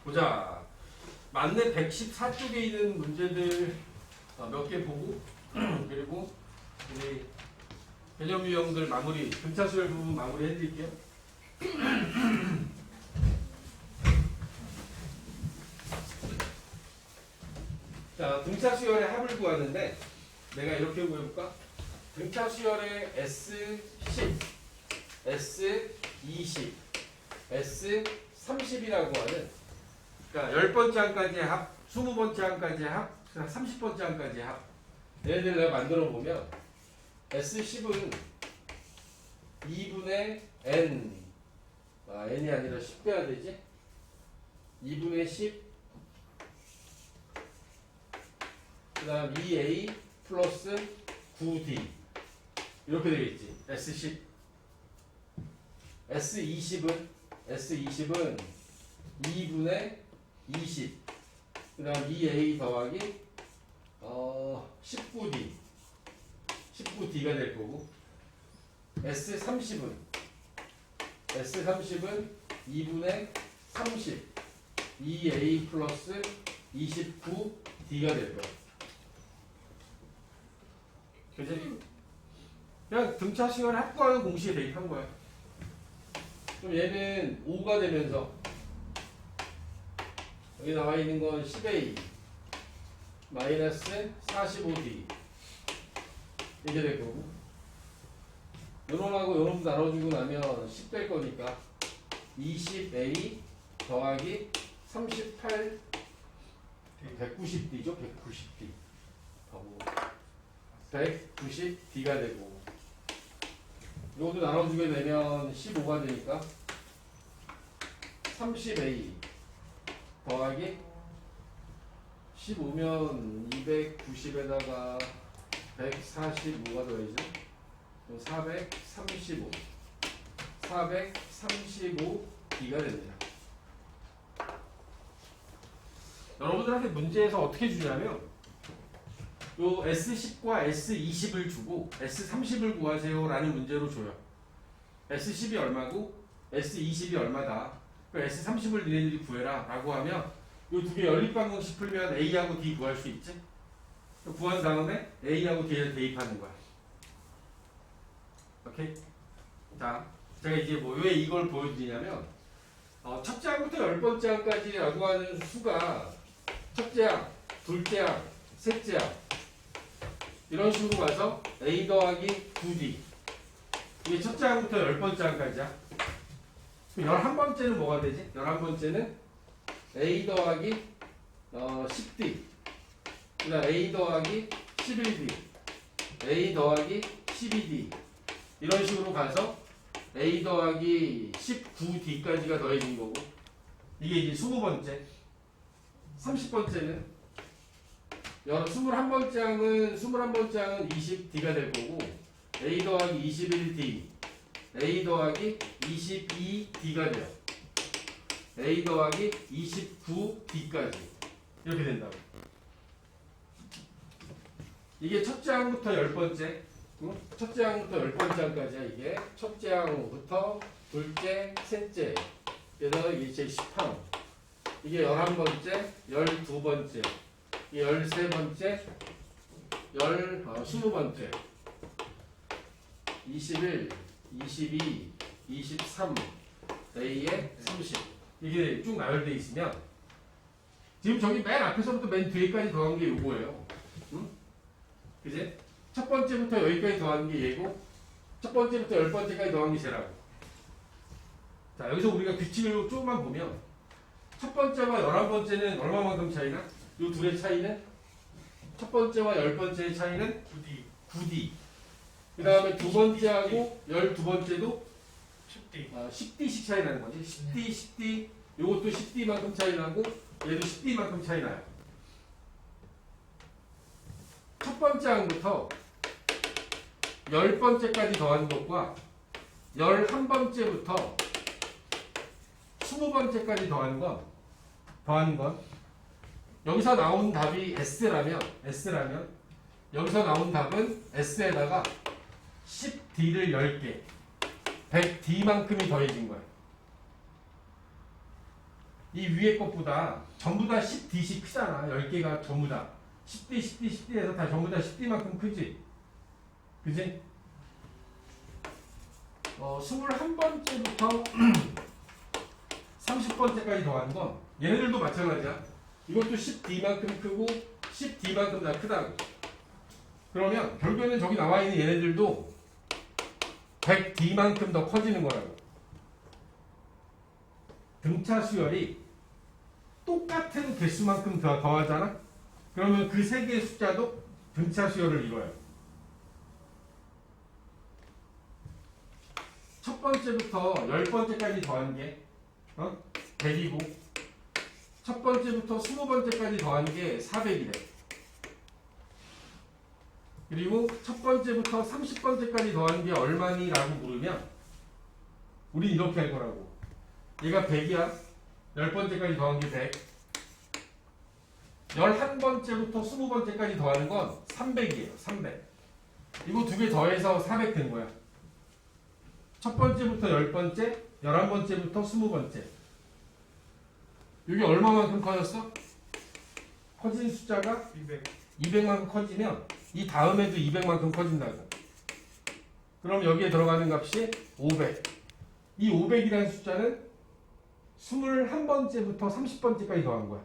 보자. 만렙 114쪽에 있는 문제들 몇 개 보고 그리고 우리 개념 유형들 마무리, 등차수열 부분 마무리 해드릴게요. 자, 등차수열의 합을 구하는데 내가 이렇게 구해볼까? 등차수열의 S10, S20, S30이라고 하는, 그러니까 10번째 항까지의 합, 20번째 항까지의 합, 30번째 항까지의 합. 얘네들 내가 만들어 보면 S10은 2분의 N, N이 아니라 10 빼야 되지? 2분의 10, 그 다음 2A 플러스 9D 이렇게 되겠지. S10. S20은 2분의 20, 그 다음 2A 더하기 19D가 될 거고, S30은 2분의 30, 2A 플러스 29D가 될 거야. 그치? 그냥 등차 시간을 합구하는 공식에 대입한 거야. 그럼 얘는 5가 되면서 여기 나와 있는 건 10A 마이너스 45D 이게 될 거고, 요놈하고 요놈 나눠주고 나면 10 될 거니까 20A 더하기 38 190D죠. 190D 하고 190D가 되고, 요것도 나눠주게 되면 15가 되니까 30A 더하기 15면 290에다가 145가 더해져. 435D가 됩니다. 여러분들한테 문제에서 어떻게 주냐면 요 S10과 S20을 주고 S30을 구하세요 라는 문제로 줘요. S10이 얼마고 S20이 얼마다, S30을 니네들이 구해라 라고 하면 요 두 개 연립방정식 풀면 A하고 D 구할 수 있지? 구한 다음에 A하고 D를 대입하는 거야. 오케이? 자, 제가 이제 왜 이걸 보여드리냐면 첫째 항부터 10번째 항까지 라고 하는 수가 첫째 항, 둘째 항, 셋째 항 이런 식으로 가서 A 더하기 9D, 이게 첫째 항부터 10번째 항까지야. 11번째는 뭐가 되지? 11번째는 A 더하기 10D, 그 다음 A 더하기 11D, A 더하기 12D 이런 식으로 가서 A 더하기 19D까지가 더해진 거고, 이게 이제 20번째. 30번째는 21번째 항은 20D가 될 거고, A 더하기 21D, A 더하기 22D가 돼요. A 더하기 29D까지 이렇게 된다고. 이게 첫째 항부터 10번째, 첫째 항부터 10번째 항까지야. 이게 첫째 항부터 둘째, 셋째, 그래서 이게 제 10항, 이게 11번째, 12번째, 13번째, 20번째, 21, 22, 23, A에 30 이게 쭉 나열되어 있으면 지금 저기 맨 앞에서부터 맨 뒤에까지 더한 게 요거예요. 응? 그지? 첫 번째부터 여기까지 더한 게 얘고, 첫 번째부터 10번째까지 더한 게 쟤라고. 자, 여기서 우리가 규칙을 조금만 보면 첫 번째와 11번째는 얼마만큼 차이나? 요 둘의 차이는? 첫 번째와 10번째의 차이는 9D. 그 다음에 두 번째하고 12번째도 10D씩 차이 나는 거지. 10D. 요것도 10D만큼 차이 나고, 얘도 10D만큼 차이 나요. 첫 번째 항부터 10번째까지 더하는 것과 11번째부터 20번째까지 더하는 건 여기서 나온 답이 S라면 여기서 나온 답은 S에다가 10D를 10개 100D만큼이 더해진 거야. 이 위에 것보다 전부 다 10D씩 크잖아. 10개가 전부 다 10D, 10D, 10D에서 다 전부 다 10D만큼 크지? 그지? 21번째부터 30번째까지 더하는 건 얘네들도 마찬가지야. 이것도 10D만큼 크고 10D만큼 다 크다고. 그러면 결국에는 저기 나와 있는 얘네들도 100D만큼 더 커지는 거라고. 등차 수열이 똑같은 개수만큼 더하잖아? 그러면 그 세 개의 숫자도 등차 수열을 이뤄요. 첫 번째부터 10번째까지 더한 게 100이고 첫 번째부터 20번째까지 더한 게 400이래. 그리고 첫 번째부터 30번째까지 더한 게 얼마니? 라고 물으면 우린 이렇게 할 거라고. 얘가 100이야. 10번째까지 더한 게 100. 11번째부터 20번째까지 더하는 건 300이에요. 300. 이거 두 개 더해서 400 된 거야. 첫 번째부터 10번째, 11번째부터 20번째. 이게 얼마만큼 커졌어? 커진 숫자가 200만큼 커지면 이 다음에도 200만큼 커진다고. 그럼 여기에 들어가는 값이 500. 이 500이라는 숫자는 21번째부터 30번째까지 더한 거야.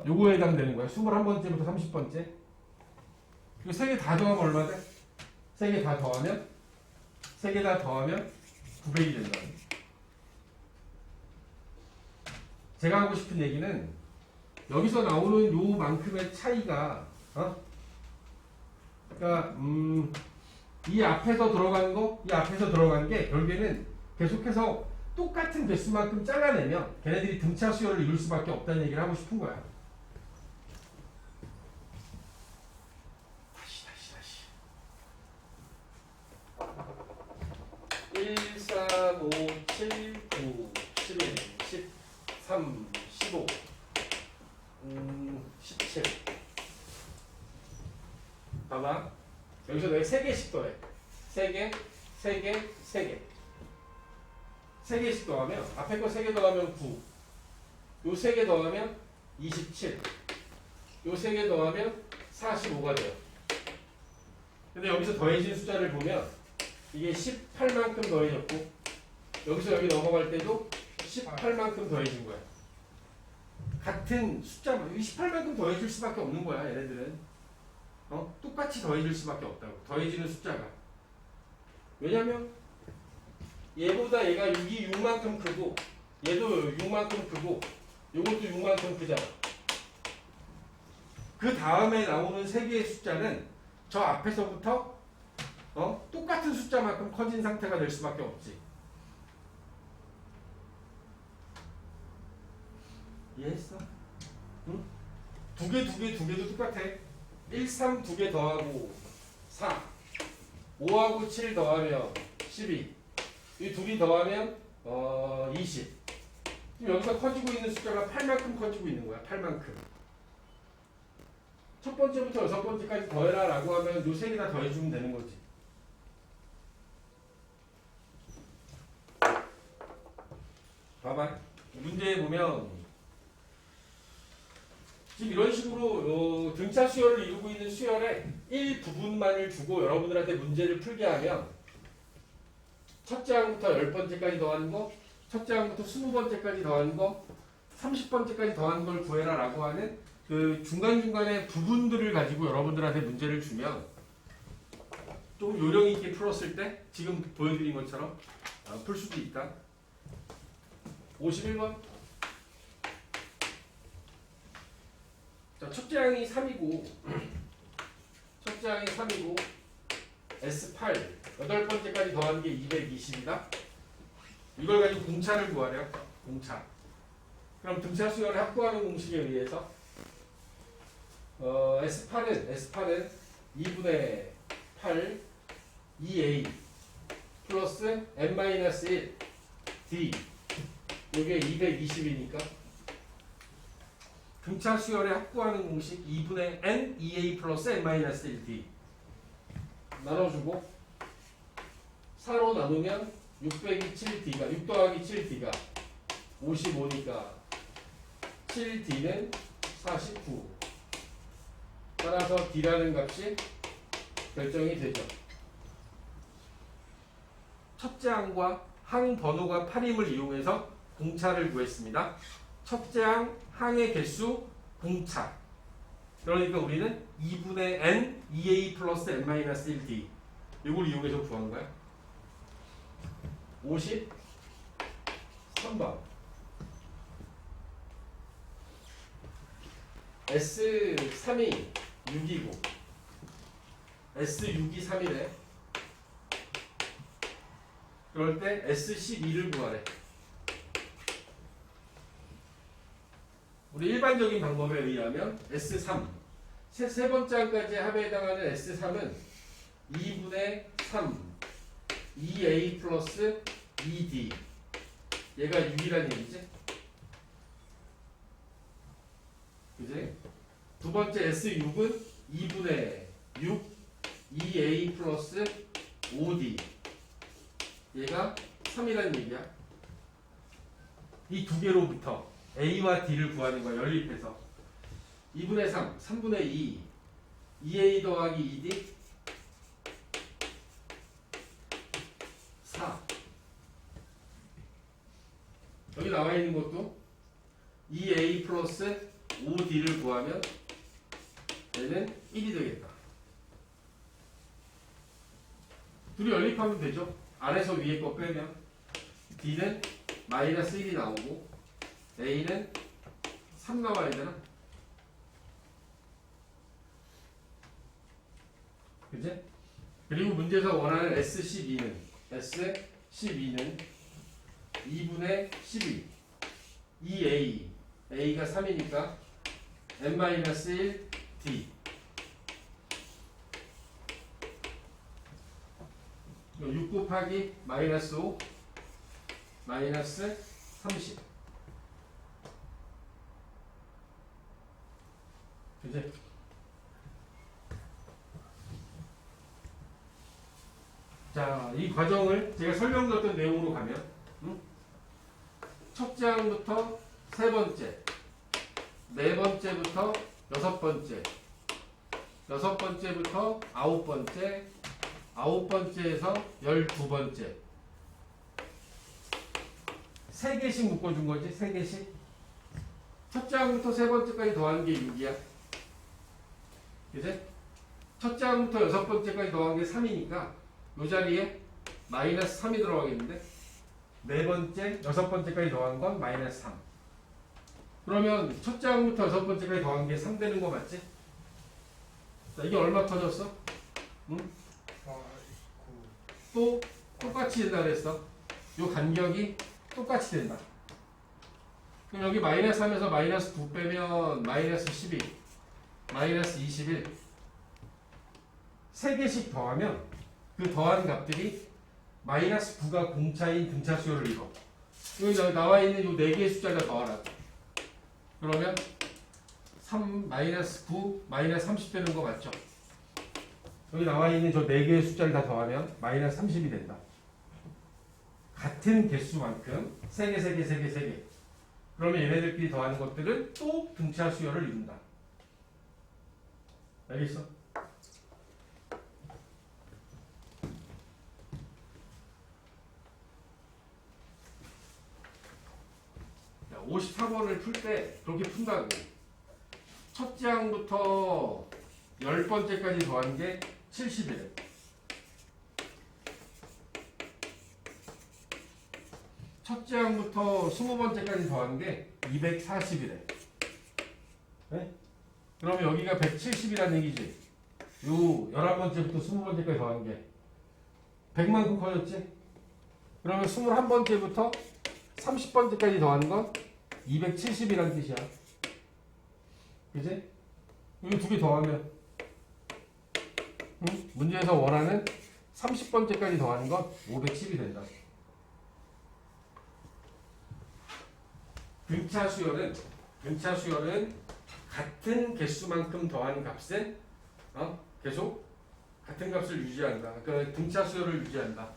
요거에 해당되는 거야. 21번째부터 30번째. 이거 세 개 다 더하면 얼마 돼? 세 개 다 더하면 900이 된다. 제가 하고 싶은 얘기는 여기서 나오는 요만큼의 차이가 그러니까 이 앞에서 들어간 거, 이 앞에서 들어간 게 결국에는 계속해서 똑같은 개수만큼 잘라내면 걔네들이 등차 수열을 이룰 수밖에 없다는 얘기를 하고 싶은 거야. 다시. 1, 3, 5, 7, 9, 11, 13, 15, 17. 봐봐. 여기서 내가 3개씩 더해. 3개, 3개, 3개. 3개씩 더하면, 앞에 거 3개 더하면 9. 요 3개 더하면 27. 요 3개 더하면 45가 돼요. 근데 여기서 더해진 숫자를 보면, 이게 18만큼 더해졌고, 여기서 여기 넘어갈 때도 18만큼 더해진 거야. 같은 숫자, 18만큼 더해질 수밖에 없는 거야, 얘네들은. 똑같이 더해질 수밖에 없다고. 더해지는 숫자가. 왜냐면 얘보다 얘가 6이 6만큼 크고 얘도 6만큼 크고 요것도 6만큼 크잖아. 그 다음에 나오는 세 개의 숫자는 저 앞에서부터 똑같은 숫자만큼 커진 상태가 될 수밖에 없지. 이해했어? 응? 두 개도 똑같아. 1, 3 두 개 더하고 4, 5하고 7 더하면 12, 이 둘이 더하면 20. 지금 여기서 커지고 있는 숫자가 8만큼 커지고 있는 거야. 8만큼. 첫 번째부터 6번째까지 더해라 라고 하면 요 세 개 다 더해주면 되는 거지. 봐봐. 문제에 보면 지금 이런 식으로 등차 수열을 이루고 있는 수열의 일부분만을 주고 여러분들한테 문제를 풀게 하면 첫째 항부터 10번째까지 더하는 거, 첫째 항부터 20번째까지 더하는 거, 30번째까지 더하는 걸 구해라 라고 하는 그 중간중간의 부분들을 가지고 여러분들한테 문제를 주면 좀 요령 있게 풀었을 때 지금 보여드린 것처럼 풀 수도 있다. 51번. 자, 첫째 항이 3이고 S8 8번째까지 더한 게 220이다. 이걸 가지고 공차를 구하래요. 공차. 그럼 등차 수열을 확보하는 공식에 의해서 S8은 2분의 8 2A 플러스 n-1 D 이게 220이니까 등차 수열에 확보하는 공식 2분의 n 2a 플러스 n-1 d 나눠주고 4로 나누면 600이 7d가 6 더하기 7d가 55니까 7D는 49. 따라서 D라는 값이 결정이 되죠. 첫째 항과 항 번호가 8임을 이용해서 공차를 구했습니다. 첫째 항, 항의 개수, 공차. 그러니까 우리는 2분의 n 2a 플러스 n-1d 이걸 이용해서 구한 거야. 53번 S3이 6이고 S6이 3이래. 그럴 때 S12를 구하래. 우리 일반적인 방법에 의하면 S3 세 번째 항까지 합에 해당하는 S3은 2분의 3 2a 플러스 2d 얘가 6이라는 얘기지? 그지? 두 번째 S6은 2분의 6 2a 플러스 5d 얘가 3이라는 얘기야. 이 두 개로부터 a와 d를 구하는 거야. 연립해서 2분의 3, 3분의 2 2a 더하기 2d 4 여기 나와 있는 것도 2a 플러스 5d를 구하면 얘는 1이 되겠다. 둘이 연립하면 되죠. 아래서 위에 거 빼면 d는 마이너스 1이 나오고 a는 3 나와야 되나? 그치? 그리고 문제에서 원하는 S12는 2분의 12 2a a가 3이니까 n-1 d 6 곱하기 마이너스 5 마이너스 30 그치? 자, 이 과정을 제가 설명드렸던 내용으로 가면 첫째 항부터 세 번째, 네 번째부터 여섯 번째, 여섯 번째부터 아홉 번째, 아홉 번째에서 12번째 세 개씩 묶어준 거지. 세 개씩. 첫째 항부터 세 번째까지 더하는 게 6이야. 그치? 첫째 항부터 여섯 번째까지 더한 게 3이니까 이 자리에 마이너스 3이 들어가겠는데 네 번째, 여섯 번째까지 더한 건 마이너스 3. 그러면 첫째 항부터 여섯 번째까지 더한 게 3 되는 거 맞지? 자, 이게 얼마 터졌어? 응? 또 똑같이 된다 그랬어. 요 간격이 똑같이 된다. 그럼 여기 마이너스 3에서 마이너스 9 빼면 마이너스 12, 마이너스 21 세 개씩 더하면 그 더한 값들이 마이너스 9가 공차인 등차 수열을 이뤄. 여기 나와 있는 이 네 개의 숫자를 더하라. 그러면 3, 마이너스 9, 마이너스 30 되는 거 맞죠? 여기 나와 있는 저 네 개의 숫자를 다 더하면 마이너스 30이 된다. 같은 개수만큼 세 개, 세 개, 세 개, 세 개. 그러면 얘네들끼리 더하는 것들은 또 등차 수열을 이룬다. 알겠어? 54번을 풀 때 그렇게 푼다고. 첫째 항부터 10번째까지 더한 게 70이래. 첫째 항부터 20번째까지 더한 게 240이래. 네? 그러면 여기가 170이라는 얘기지. 요 11번째부터 20번째까지 더한 게 100만큼 커졌지? 그러면 21번째부터 30번째까지 더하는 건 270이라는 뜻이야. 그지? 이거 두 개 더하면 응? 문제에서 원하는 30번째까지 더하는 건 510이 된다. 등차 수열은 같은 개수만큼 더하는 값은 계속 같은 값을 유지한다. 그러니까 등차 수열을 유지한다.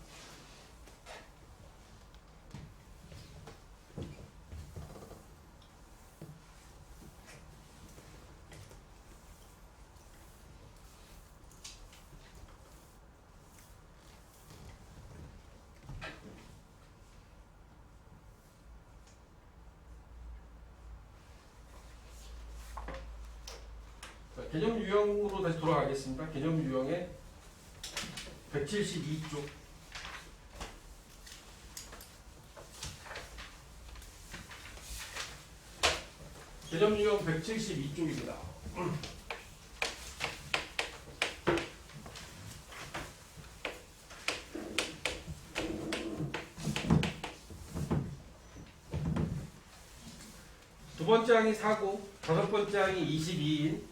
개념 유형으로 다시 돌아가겠습니다. 개념 유형의 172쪽. 개념 유형 172쪽입니다. 두 번째 항이 4고, 다섯 번째 항이 22인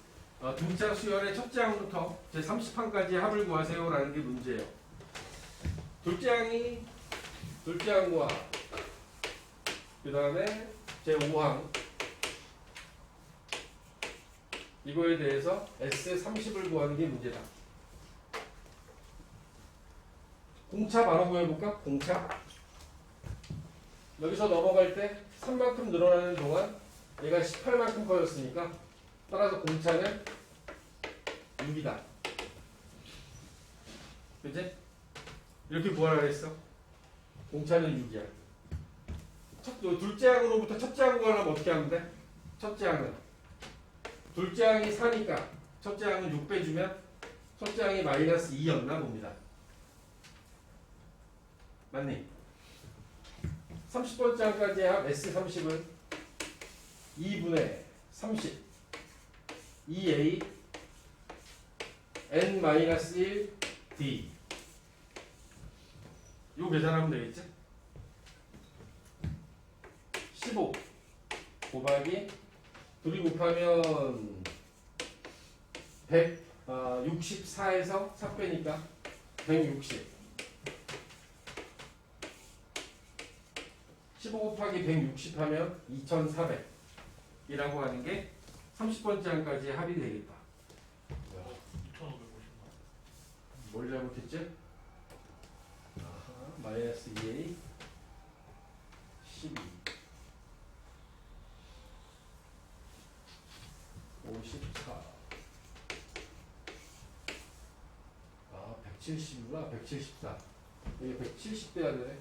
등차 수열의 첫째 항부터 제 30항까지 합을 구하세요라는 게 문제예요. 둘째 항과 그 다음에 제 5항 이거에 대해서 S30을 구하는 게 문제다. 공차 바로 구해볼까? 공차. 여기서 넘어갈 때 3만큼 늘어나는 동안 얘가 18만큼 커졌으니까 따라서 공차는 6이다. 그치? 이렇게 구하라 그랬어. 공차는 6이야. 둘째 항으로부터 첫째 항 구하려면 어떻게 하면 돼? 첫째 항은 둘째 항이 4니까 첫째 항은 6 빼주면 첫째 항이 마이너스 2였나 봅니다. 맞니? 30번째 항까지의 합 S30은 2분의 30 2A N-1 D 요 계산하면 되겠지? 15 곱하기 둘이 곱하면 164에서 4 빼니까 160 15 곱하기 160 하면 2400 이라고 하는 게 30번째 항까지의 합이 되겠다. 2550만. 뭘 잘못했지? 마이너스 2A 12 54 170이구나. 174 여기 170 돼야 되네.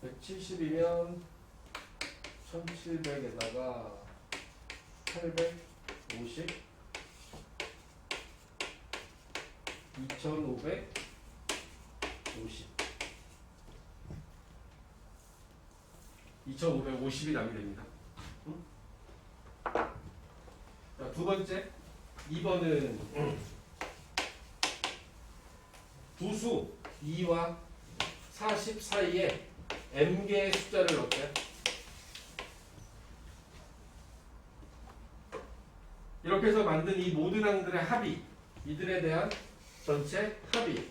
170이면 1700에다가 850 2550 2550이 남이 됩니다. 응? 자, 두 번째 2번은 두 수 2와 40 사이에 m개의 숫자를 넣게. 이렇게 해서 만든 이 모든 항들의 합이 이들에 대한 전체 합이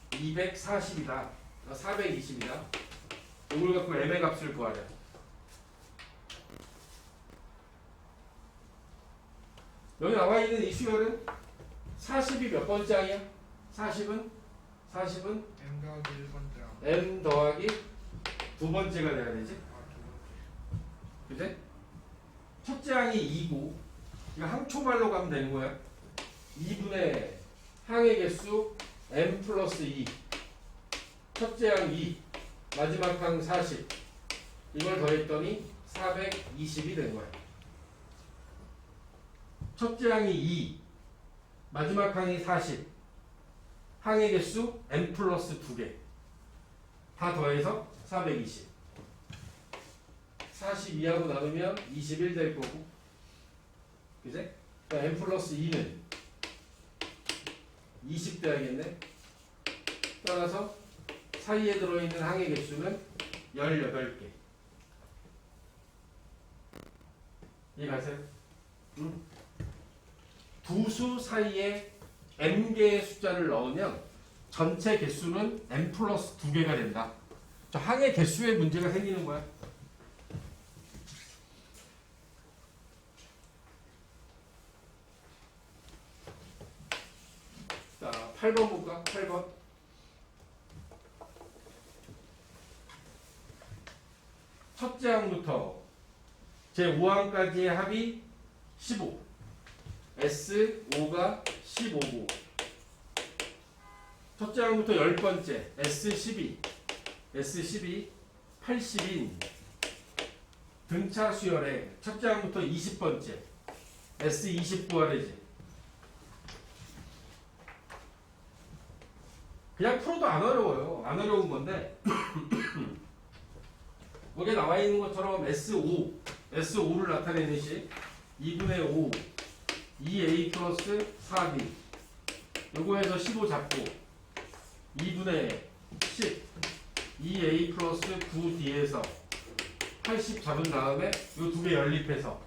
240이다. 420이다. 이걸 갖고 m의 값을 구하래. 여기 나와 있는 이 수열은 40이 몇 번째 항이야? 40은 M 더하기 1번째 항. m 더하기 두 번째가 돼야 되지. 두 그치? 첫째 항이 2고 이거 항초말로 가면 되는 거야. 2분의 항의 개수 m 플러스 2 첫째 항 2 마지막 항 40 이걸 더했더니 420이 된 거야. 첫째 항이 2 마지막 항이 40 항의 개수 m 플러스 2개 다 더해서 420 42하고 나누면 21 될 거고 그제? m 플러스 2는 20 돼야겠네. 따라서 사이에 들어있는 항의 개수는 18개. 이해가세요? 응? 두 수 사이에 m개의 숫자를 넣으면 전체 개수는 m 플러스 2개가 된다. 저 항의 개수에 문제가 생기는 거야. 자, 8번 볼까? 8번. 첫째 항부터 제 5항까지의 합이 15. S5가 15고 첫째 항부터 10번째 S12 80인 등차 수열의 첫째 항부터 20번째 S20 구하래지. 그냥 풀어도 안 어려워요. 안 어려운 건데 여기 나와 있는 것처럼 S5를 나타내는 식 2분의 5 2a 플러스 4b 요거에서 15 잡고 2분의 10 2a 플러스 9d에서 80 잡은 다음에 요 두 개 연립해서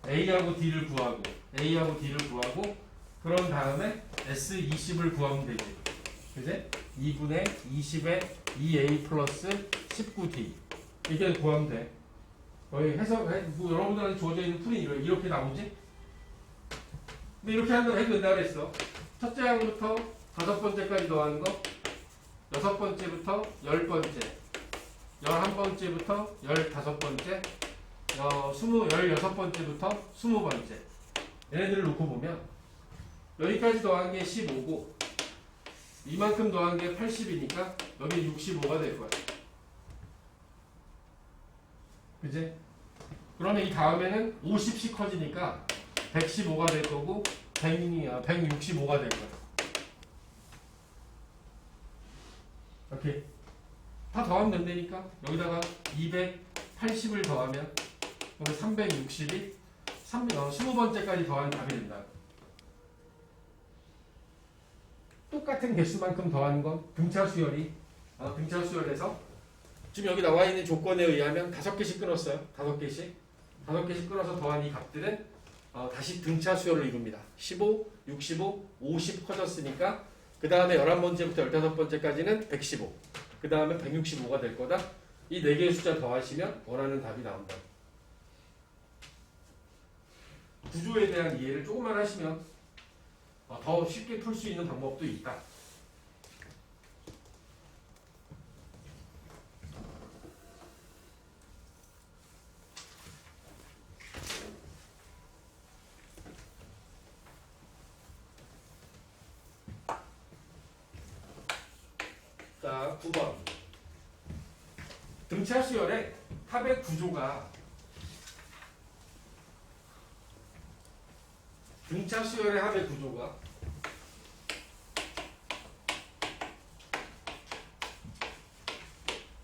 a하고 d를 구하고 그런 다음에 S20을 구하면 되지. 그지? 2분의 20에 2a 플러스 19d 이게 구하면 돼. 거의 뭐 여러분들한테 주어져 있는 풀이 이렇게 나오지? 근데 이렇게 해도 된다 그랬어. 첫째 항부터 5번째까지 더하는 거 6번째부터 10번째 11번째부터 15번째 16번째부터 20번째 얘네들을 놓고 보면 여기까지 더한 게 15고 이만큼 더한 게 80이니까 여기 65가 될 거야. 그지? 그러면 이 다음에는 50씩 커지니까 115가 될 거고 165가 될 거야. 오케이. 다 더하면 된다니까. 여기다가 280을 더하면 여기 360이 20번째까지 더하면 답이 된다. 똑같은 개수만큼 더하는 건 등차 수열에서 지금 여기 나와 있는 조건에 의하면 5개씩 끊었어요. 5개씩 끊어서 더한 이 값들은 다시 등차 수열을 이룹니다. 15, 65, 50 커졌으니까 그 다음에 11번째부터 15번째까지는 115, 그 다음에 165가 될 거다. 이 4개의 숫자 더하시면 원하는 답이 나온다. 구조에 대한 이해를 조금만 하시면 더 쉽게 풀 수 있는 방법도 있다. 자, 9번. 등차 수열의 합의 구조가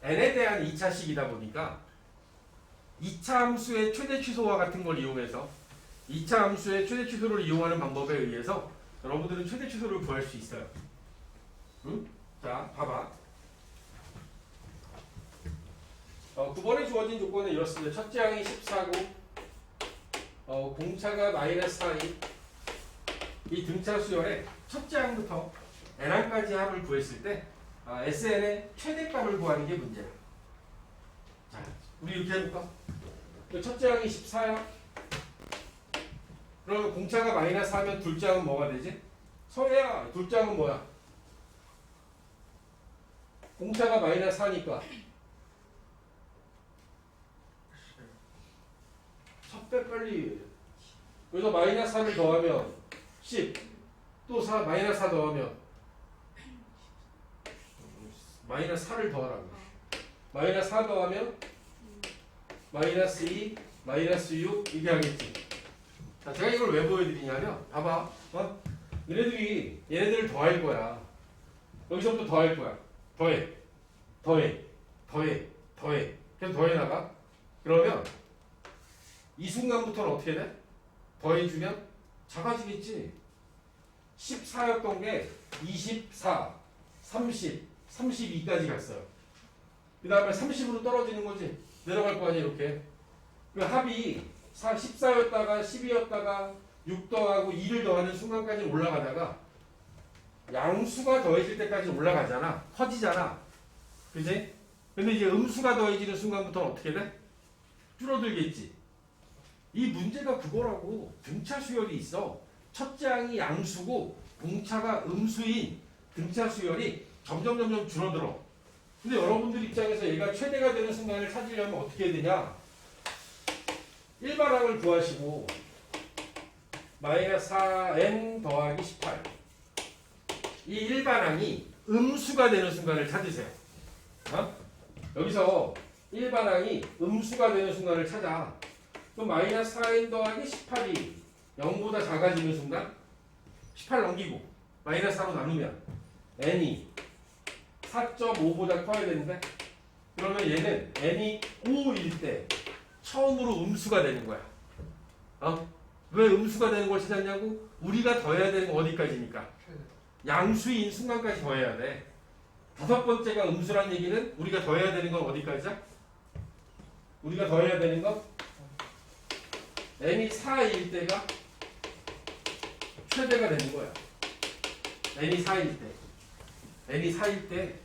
n에 대한 2차식이다 보니까 2차 함수의 최대 취소와 같은 걸 이용해서 2차 함수의 최대 취소를 이용하는 방법에 의해서 여러분들은 최대 취소를 구할 수 있어요. 응? 자, 봐봐. 9번에 주어진 조건은 이렇습니다. 첫째 항이 14고 공차가 마이너스 4인 이 등차 수열의 첫째 항부터 n항까지 합을 구했을 때 SN의 최대값을 구하는 게 문제야. 자, 우리 이렇게 해볼까? 첫째 항이 14야. 그러면 공차가 마이너스 4면 둘째 항은 뭐가 되지? 서해야. 둘째 항은 뭐야? 공차가 마이너스 4니까 첫 배 빨리. 여기서 마이너스 3을 더하면 10, 또 4, 마이너스 4 더하면 마이너스 4를 더하라고. 마이너스 4 더하면 마이너스 2, 마이너스 6 이게 하겠지. 자, 제가 이걸 왜 보여드리냐면 봐봐. 얘네들을 더할 거야. 여기서부터 더할 거야. 더해. 계속 더해나가. 그러면 이 순간부터는 어떻게 돼? 더해주면 작아지겠지. 14였던 게 24, 30, 32까지 갔어요. 그 다음에 30으로 떨어지는 거지. 내려갈 거 아니야 이렇게. 그 합이 14였다가 12였다가 6 더하고 2를 더하는 순간까지 올라가다가 양수가 더해질 때까지 올라가잖아. 커지잖아. 그지? 근데 이제 음수가 더해지는 순간부터는 어떻게 돼? 줄어들겠지. 이 문제가 그거라고. 등차 수열이 있어. 첫째 항이 양수고 공차가 음수인 등차 수열이 점점 줄어들어. 근데 여러분들 입장에서 얘가 최대가 되는 순간을 찾으려면 어떻게 해야 되냐? 일반항을 구하시고 마이너스 4n 더하기 18 이 일반항이 음수가 되는 순간을 찾으세요. 여기서 1반항이 음수가 되는 순간을 찾아. 그럼 마이너스 4n 더하기 18이 0보다 작아지는 순간 18 넘기고 마이너스 4로 나누면 n이 4.5보다 커야 되는데 그러면 얘는 n이 5일 때 처음으로 음수가 되는 거야. 왜 음수가 되는 걸 찾았냐고? 우리가 더해야 되는 건 어디까지니까? 최대. 양수인 순간까지 더해야 돼. 다섯 번째가 음수란 얘기는 우리가 더해야 되는 건 어디까지야? 우리가 더해야 되는 건 n이 4일 때가 최대가 되는 거야. n이 4일 때. n이 4일 때.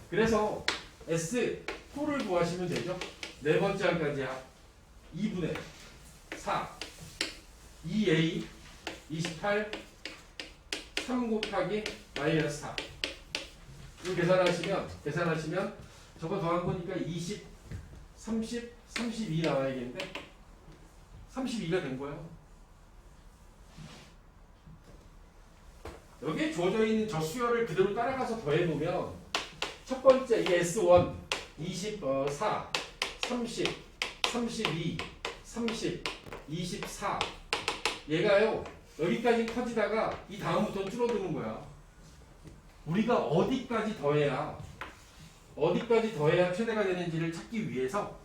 그래서 S2를 구하시면 되죠. 네 번째 항까지야. 2분의 4 2a 28 3 곱하기 마이너스 4 이거 계산하시면 저거 더한 거니까 20 30 32 나와야겠는데 32가 된 거예요. 여기에 주어져 있는 저 수열을 그대로 따라가서 더해보면 첫 번째 이 S1 24 30 32 30 24 얘가요 여기까지 커지다가 이 다음부터 줄어드는 거야. 우리가 어디까지 더해야 최대가 되는지를 찾기 위해서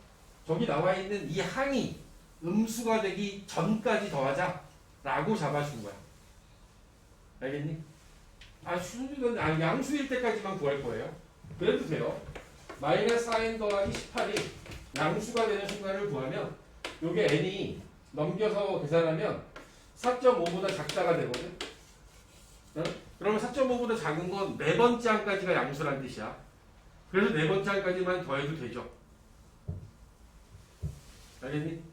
저기 나와 있는 이 항이 음수가 되기 전까지 더하자 라고 잡아준 거야. 알겠니? 양수일 때까지만 구할 거예요. 그래도 돼요. 마이너스 4n 더하기 18이 양수가 되는 순간을 구하면 요게 n이 넘겨서 계산하면 4.5보다 작다가 되거든. 응? 그러면 4.5보다 작은 건 네 번째 항까지가 양수란 뜻이야. 그래서 네 번째 항까지만 더해도 되죠. 알겠니?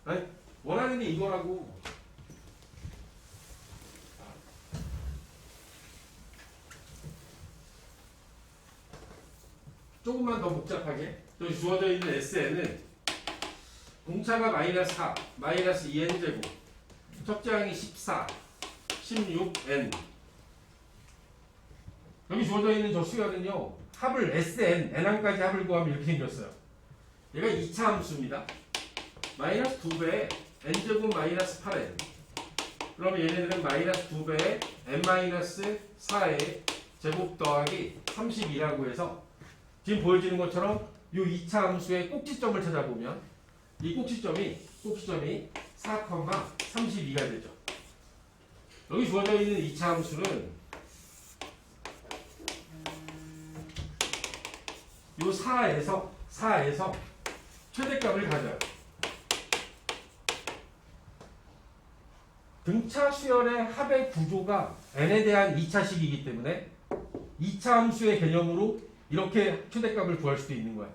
아니, 원하는 게 이거라고. 조금만 더 복잡하게 여기 주어져 있는 SN은 공차가 마이너스 4, 마이너스 2n제곱 첩자항이 14, 16n 여기 주어져 있는 저 수열은요 합을 SN, n항까지 합을 구하면 이렇게 생겼어요. 얘가 2차 함수입니다. 마이너스 2배에 n제곱 마이너스 8n 그러면 얘네들은 마이너스 2배에 n 마이너스 4의 제곱 더하기 32라고 해서 지금 보여지는 것처럼 이 2차 함수의 꼭지점을 찾아보면 이 꼭지점이 4,32가 되죠. 여기 주어져 있는 2차 함수는 이 4에서 최대값을 가져요. 등차 수열의 합의 구조가 n에 대한 2차식이기 때문에 2차 함수의 개념으로 이렇게 최대값을 구할 수도 있는 거야.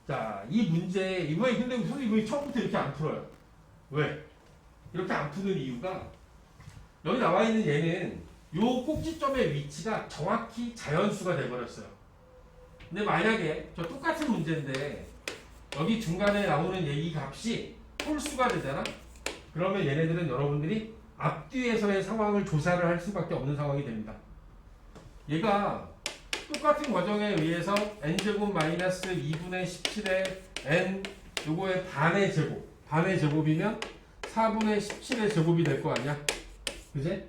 자, 이 문제 이번에 근데 선생님 왜 처음부터 이렇게 안 풀어요? 왜? 이렇게 안 푸는 이유가 여기 나와 있는 얘는 요 꼭지점의 위치가 정확히 자연수가 돼버렸어요. 근데 만약에 저 똑같은 문제인데 여기 중간에 나오는 이 값이 홀수가 되잖아? 그러면 얘네들은 여러분들이 앞뒤에서의 상황을 조사를 할 수밖에 없는 상황이 됩니다. 얘가 똑같은 과정에 의해서 n제곱 마이너스 2분의 17의 n 요거의 반의 제곱이면 4분의 17의 제곱이 될 거 아니야? 그지?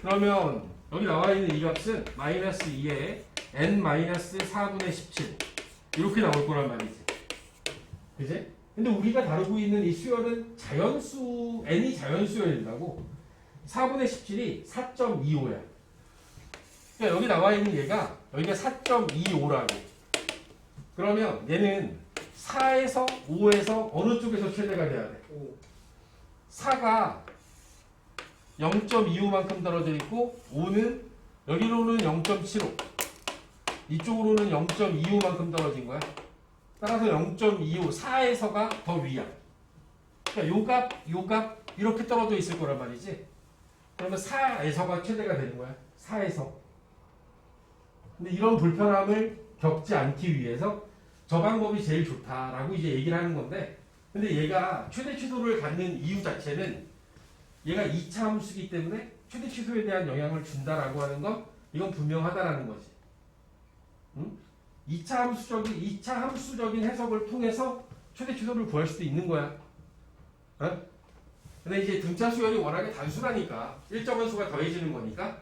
그러면 여기 나와 있는 이 값은 마이너스 2에 n 마이너스 4분의 17 이렇게 나올 거란 말이지. 그지? 근데 우리가 다루고 있는 이 수열은 자연수, n이 자연수여야 된다고. 4분의 17이 4.25야. 그러니까 여기 나와 있는 얘가 여기가 4.25라고. 그러면 얘는 4에서 5에서 어느 쪽에서 최대가 돼야 돼? 4가 0.25만큼 떨어져 있고 5는 여기로는 0.75 이쪽으로는 0.25만큼 떨어진 거야. 따라서 0.25 4에서가 더 위야. 그러니까 요 값 이렇게 떨어져 있을 거란 말이지. 그러면 4에서가 최대가 되는 거야. 4에서. 근데 이런 불편함을 겪지 않기 위해서 저 방법이 제일 좋다라고 이제 얘기를 하는 건데, 근데 얘가 최대 취소를 갖는 이유 자체는 얘가 2차 함수이기 때문에 최대 취소에 대한 영향을 준다라고 하는 건 이건 분명하다라는 거지. 응? 2차 함수적인 해석을 통해서 최대 최소를 구할 수도 있는 거야. 어? 근데 이제 등차 수열이 워낙에 단순하니까 일정한 수가 더해지는 거니까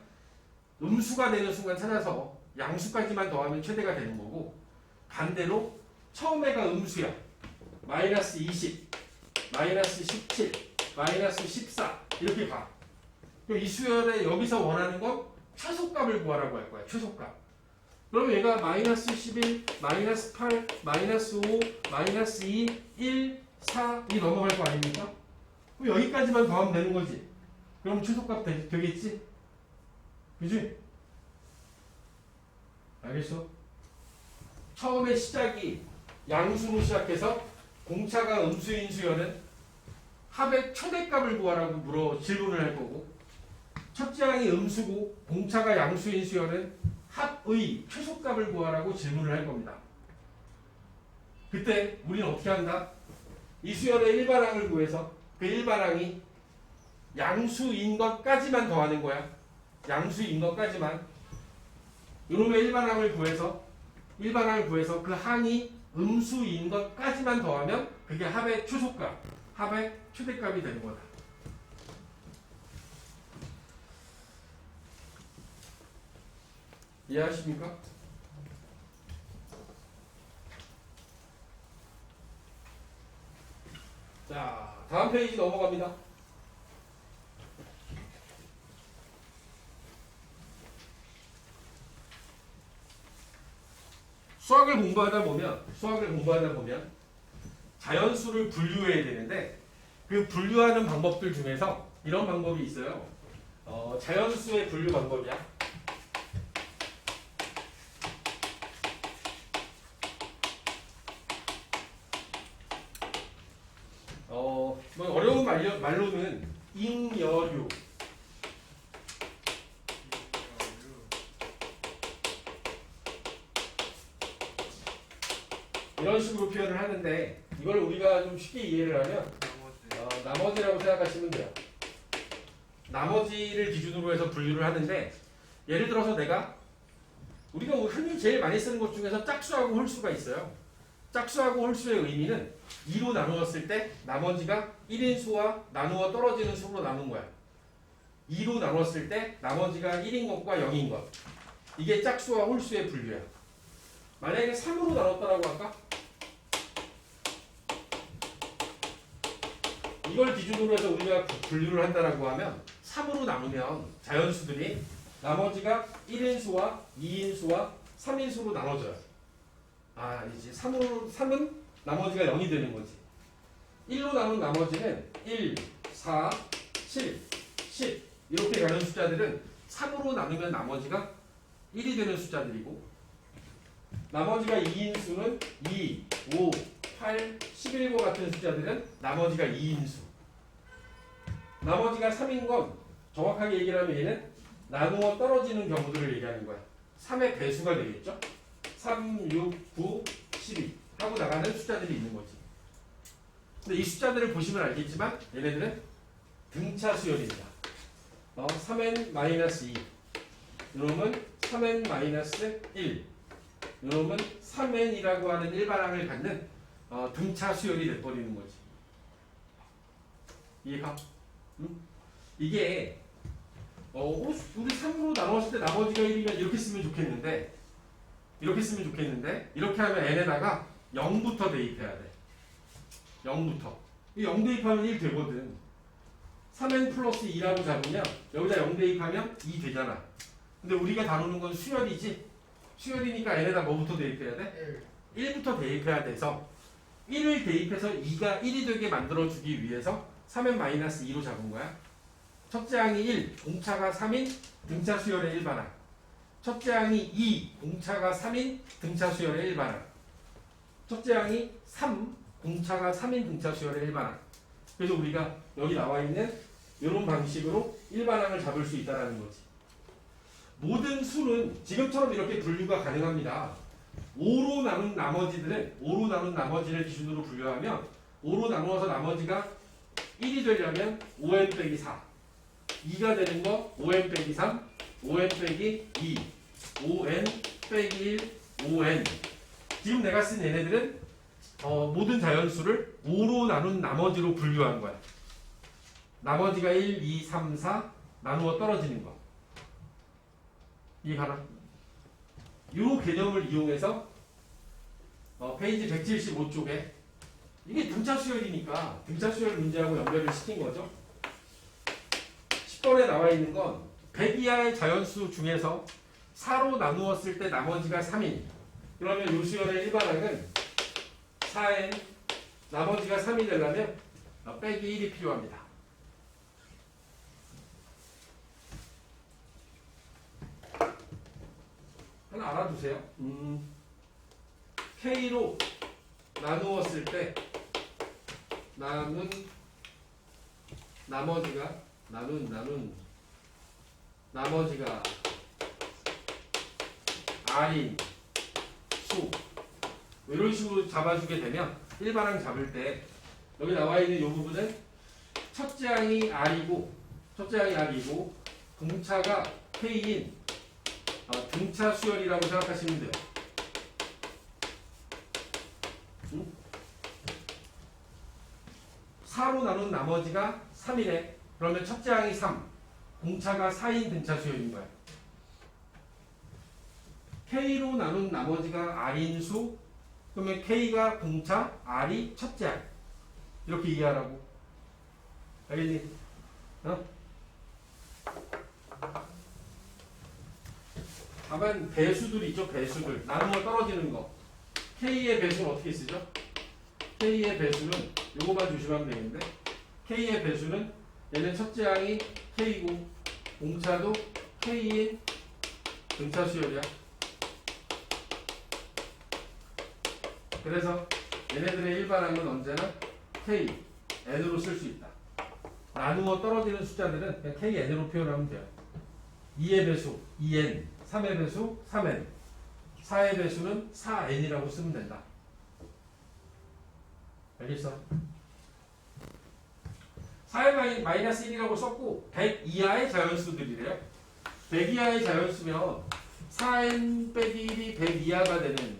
음수가 되는 순간 찾아서 양수까지만 더하면 최대가 되는 거고, 반대로 처음에가 음수야. 마이너스 20, 마이너스 17, 마이너스 14 이렇게 가. 그럼 이 수열에 여기서 원하는 건 최소값을 구하라고 할 거야. 최소값. 그러면 얘가 마이너스 11, 마이너스 8, 마이너스 5, 마이너스 2, 1, 4 이 넘어갈 거 아닙니까? 그럼 여기까지만 더하면 되는 거지. 그럼 최소값 되겠지? 그지? 알겠어? 처음에 시작이 양수로 시작해서 공차가 음수인 수열은 합의 최대값을 구하라고 질문을 할 거고, 첫째 항이 음수고 공차가 양수인 수열은 합의 최소값을 구하라고 질문을 할 겁니다. 그때 우리는 어떻게 한다? 이 수열의 일반항을 구해서 그 일반항이 양수인 것까지만 더하는 거야. 양수인 것까지만. 이놈의 일반항을 구해서 그 항이 음수인 것까지만 더하면 그게 합의 최소값, 합의 최대값이 되는 거다. 이해하십니까? 자, 다음 페이지 넘어갑니다. 수학을 공부하다 보면 자연수를 분류해야 되는데, 그 분류하는 방법들 중에서 이런 방법이 있어요. 자연수의 분류 방법이야. 뭐 어려운 말로는 잉여류, 이런 식으로 표현을 하는데, 이걸 우리가 좀 쉽게 이해를 하면 나머지라고 생각하시면 돼요. 나머지를 기준으로 해서 분류를 하는데, 예를 들어서 우리가 흔히 제일 많이 쓰는 것 중에서 짝수하고 홀수가 있어요. 짝수하고 홀수의 의미는 2로 나누었을 때 나머지가 1인 수와 나누어 떨어지는 수로 나눈 거야. 2로 나눴을 때 나머지가 1인 것과 0인 것. 이게 짝수와 홀수의 분류야. 만약에 3으로 나눴다라고 할까? 이걸 기준으로 해서 우리가 분류를 한다라고 하면 3으로 나누면 자연수들이 나머지가 1인수와 2인수와 3인수로 나눠져요. 이제 3은 나머지가 0이 되는 거지. 1로 나눈 나머지는 1, 4, 7, 10 이렇게 가는 숫자들은 3으로 나누면 나머지가 1이 되는 숫자들이고, 나머지가 2인수는 2, 5, 8, 11과 같은 숫자들은 나머지가 2인수. 나머지가 3인 건 정확하게 얘기를 하면 얘는 나누어 떨어지는 경우들을 얘기하는 거야. 3의 배수가 되겠죠? 3, 6, 9, 12 하고 나가는 숫자들이 있는 거지. 근데 이 숫자들을 보시면 알겠지만 얘네들은 등차 수열입니다. 3n-2 이놈은 3n-1 이놈은 3n이라고 하는 일반항을 갖는 등차 수열이 돼버리는 거지. 이해가? 응? 이게 우리 3으로 나눴을 때 나머지가 1이면 이렇게 쓰면 좋겠는데 이렇게 하면 n에다가 0부터 대입해야 돼. 0부터. 이 0 대입하면 1 되거든. 3n 플러스 2라고 잡으면 여기다 0 대입하면 2 되잖아. 근데 우리가 다루는 건 수열이지. 수열이니까 n에다 뭐부터 대입해야 돼? 1부터 대입해야 돼서 1을 대입해서 2가 1이 되게 만들어주기 위해서 3n-2로 잡은 거야. 첫째 항이 1, 공차가 3인 등차 수열의 일반항. 첫째 항이 2, 공차가 3인 등차 수열의 일반항. 첫째 항이 3, 공차가 3인 등차 수열의 일반항. 그래서 우리가 여기 나와 있는 이런 방식으로 일반항을 잡을 수 있다는 거지. 모든 수는 지금처럼 이렇게 분류가 가능합니다. 5로 나눈 나머지를 기준으로 분류하면 5로 나누어서 나머지가 1이 되려면 5n 빼기 4, 2가 되는 거 5n 빼기 3, 5n 빼기 2, 5n 빼기 1, 5n 지금 내가 쓴 얘네들은 모든 자연수를 5로 나눈 나머지로 분류한 거야. 나머지가 1, 2, 3, 4 나누어 떨어지는 거. 이해가나? 이 개념을 이용해서 페이지 175쪽에 이게 등차 수열이니까 등차 수열 문제하고 연결을 시킨 거죠. 10번에 나와 있는 건 100 이하의 자연수 중에서 4로 나누었을 때 나머지가 3인. 그러면 요 수열의 일반항은 4n 나머지가 3이 되려면 빼기 1이 필요합니다. 하나 알아두세요. K로 나누었을 때 나눈 나머지가 R인 수 이런 식으로 잡아주게 되면 일반항 잡을 때 여기 나와 있는 이 부분은 첫째 항이 R이고 등차가 K인 등차 수열이라고 생각하시면 돼요. 4로 나눈 나머지가 3이네. 그러면 첫째 항이 3, 공차가 4인 등차 수열인 거야. K로 나눈 나머지가 R인 수, 그러면 K가 공차, R이 첫째 항. 이렇게 이해하라고. 알겠니? 다만 배수들이죠. 배수들. 나누어 떨어지는 거. K의 배수는 어떻게 쓰죠? K의 배수는 요거만 조심하면 되겠는데 K의 배수는 얘는 첫째 항이 K고 공차도 K인 등차 수열이야. 그래서 얘네들의 일반항은 언제나 K, N으로 쓸 수 있다. 나누어 떨어지는 숫자들은 그냥 K, N으로 표현하면 돼요. 2의 배수 2N, 3의 배수 3N, 4의 배수는 4N이라고 쓰면 된다. 알겠어? 4의 마이너스 1이라고 썼고 100 이하의 자연수들이래요. 100 이하의 자연수면 4n 빼기 1이 100 이하가 되는,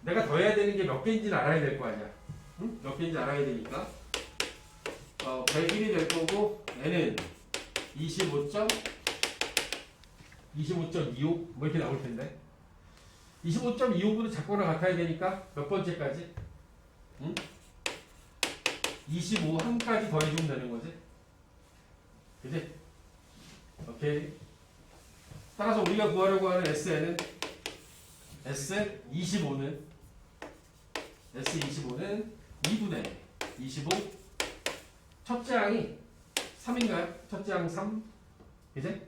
내가 더해야 되는 게 몇 개인지는 알아야 될 거 아니야. 응? 몇 개인지 알아야 되니까 101이 될 거고 n은 25.25뭐 이렇게 나올 텐데 25.25보다 작거나 같아야 되니까 몇 번째까지? 응? 25 한까지 더해주면 되는 거지. 그지? 오케이. 따라서 우리가 구하려고 하는 SN은 S25는 2분의 25 첫째 항이 3인가요? 첫째 항 3 그지?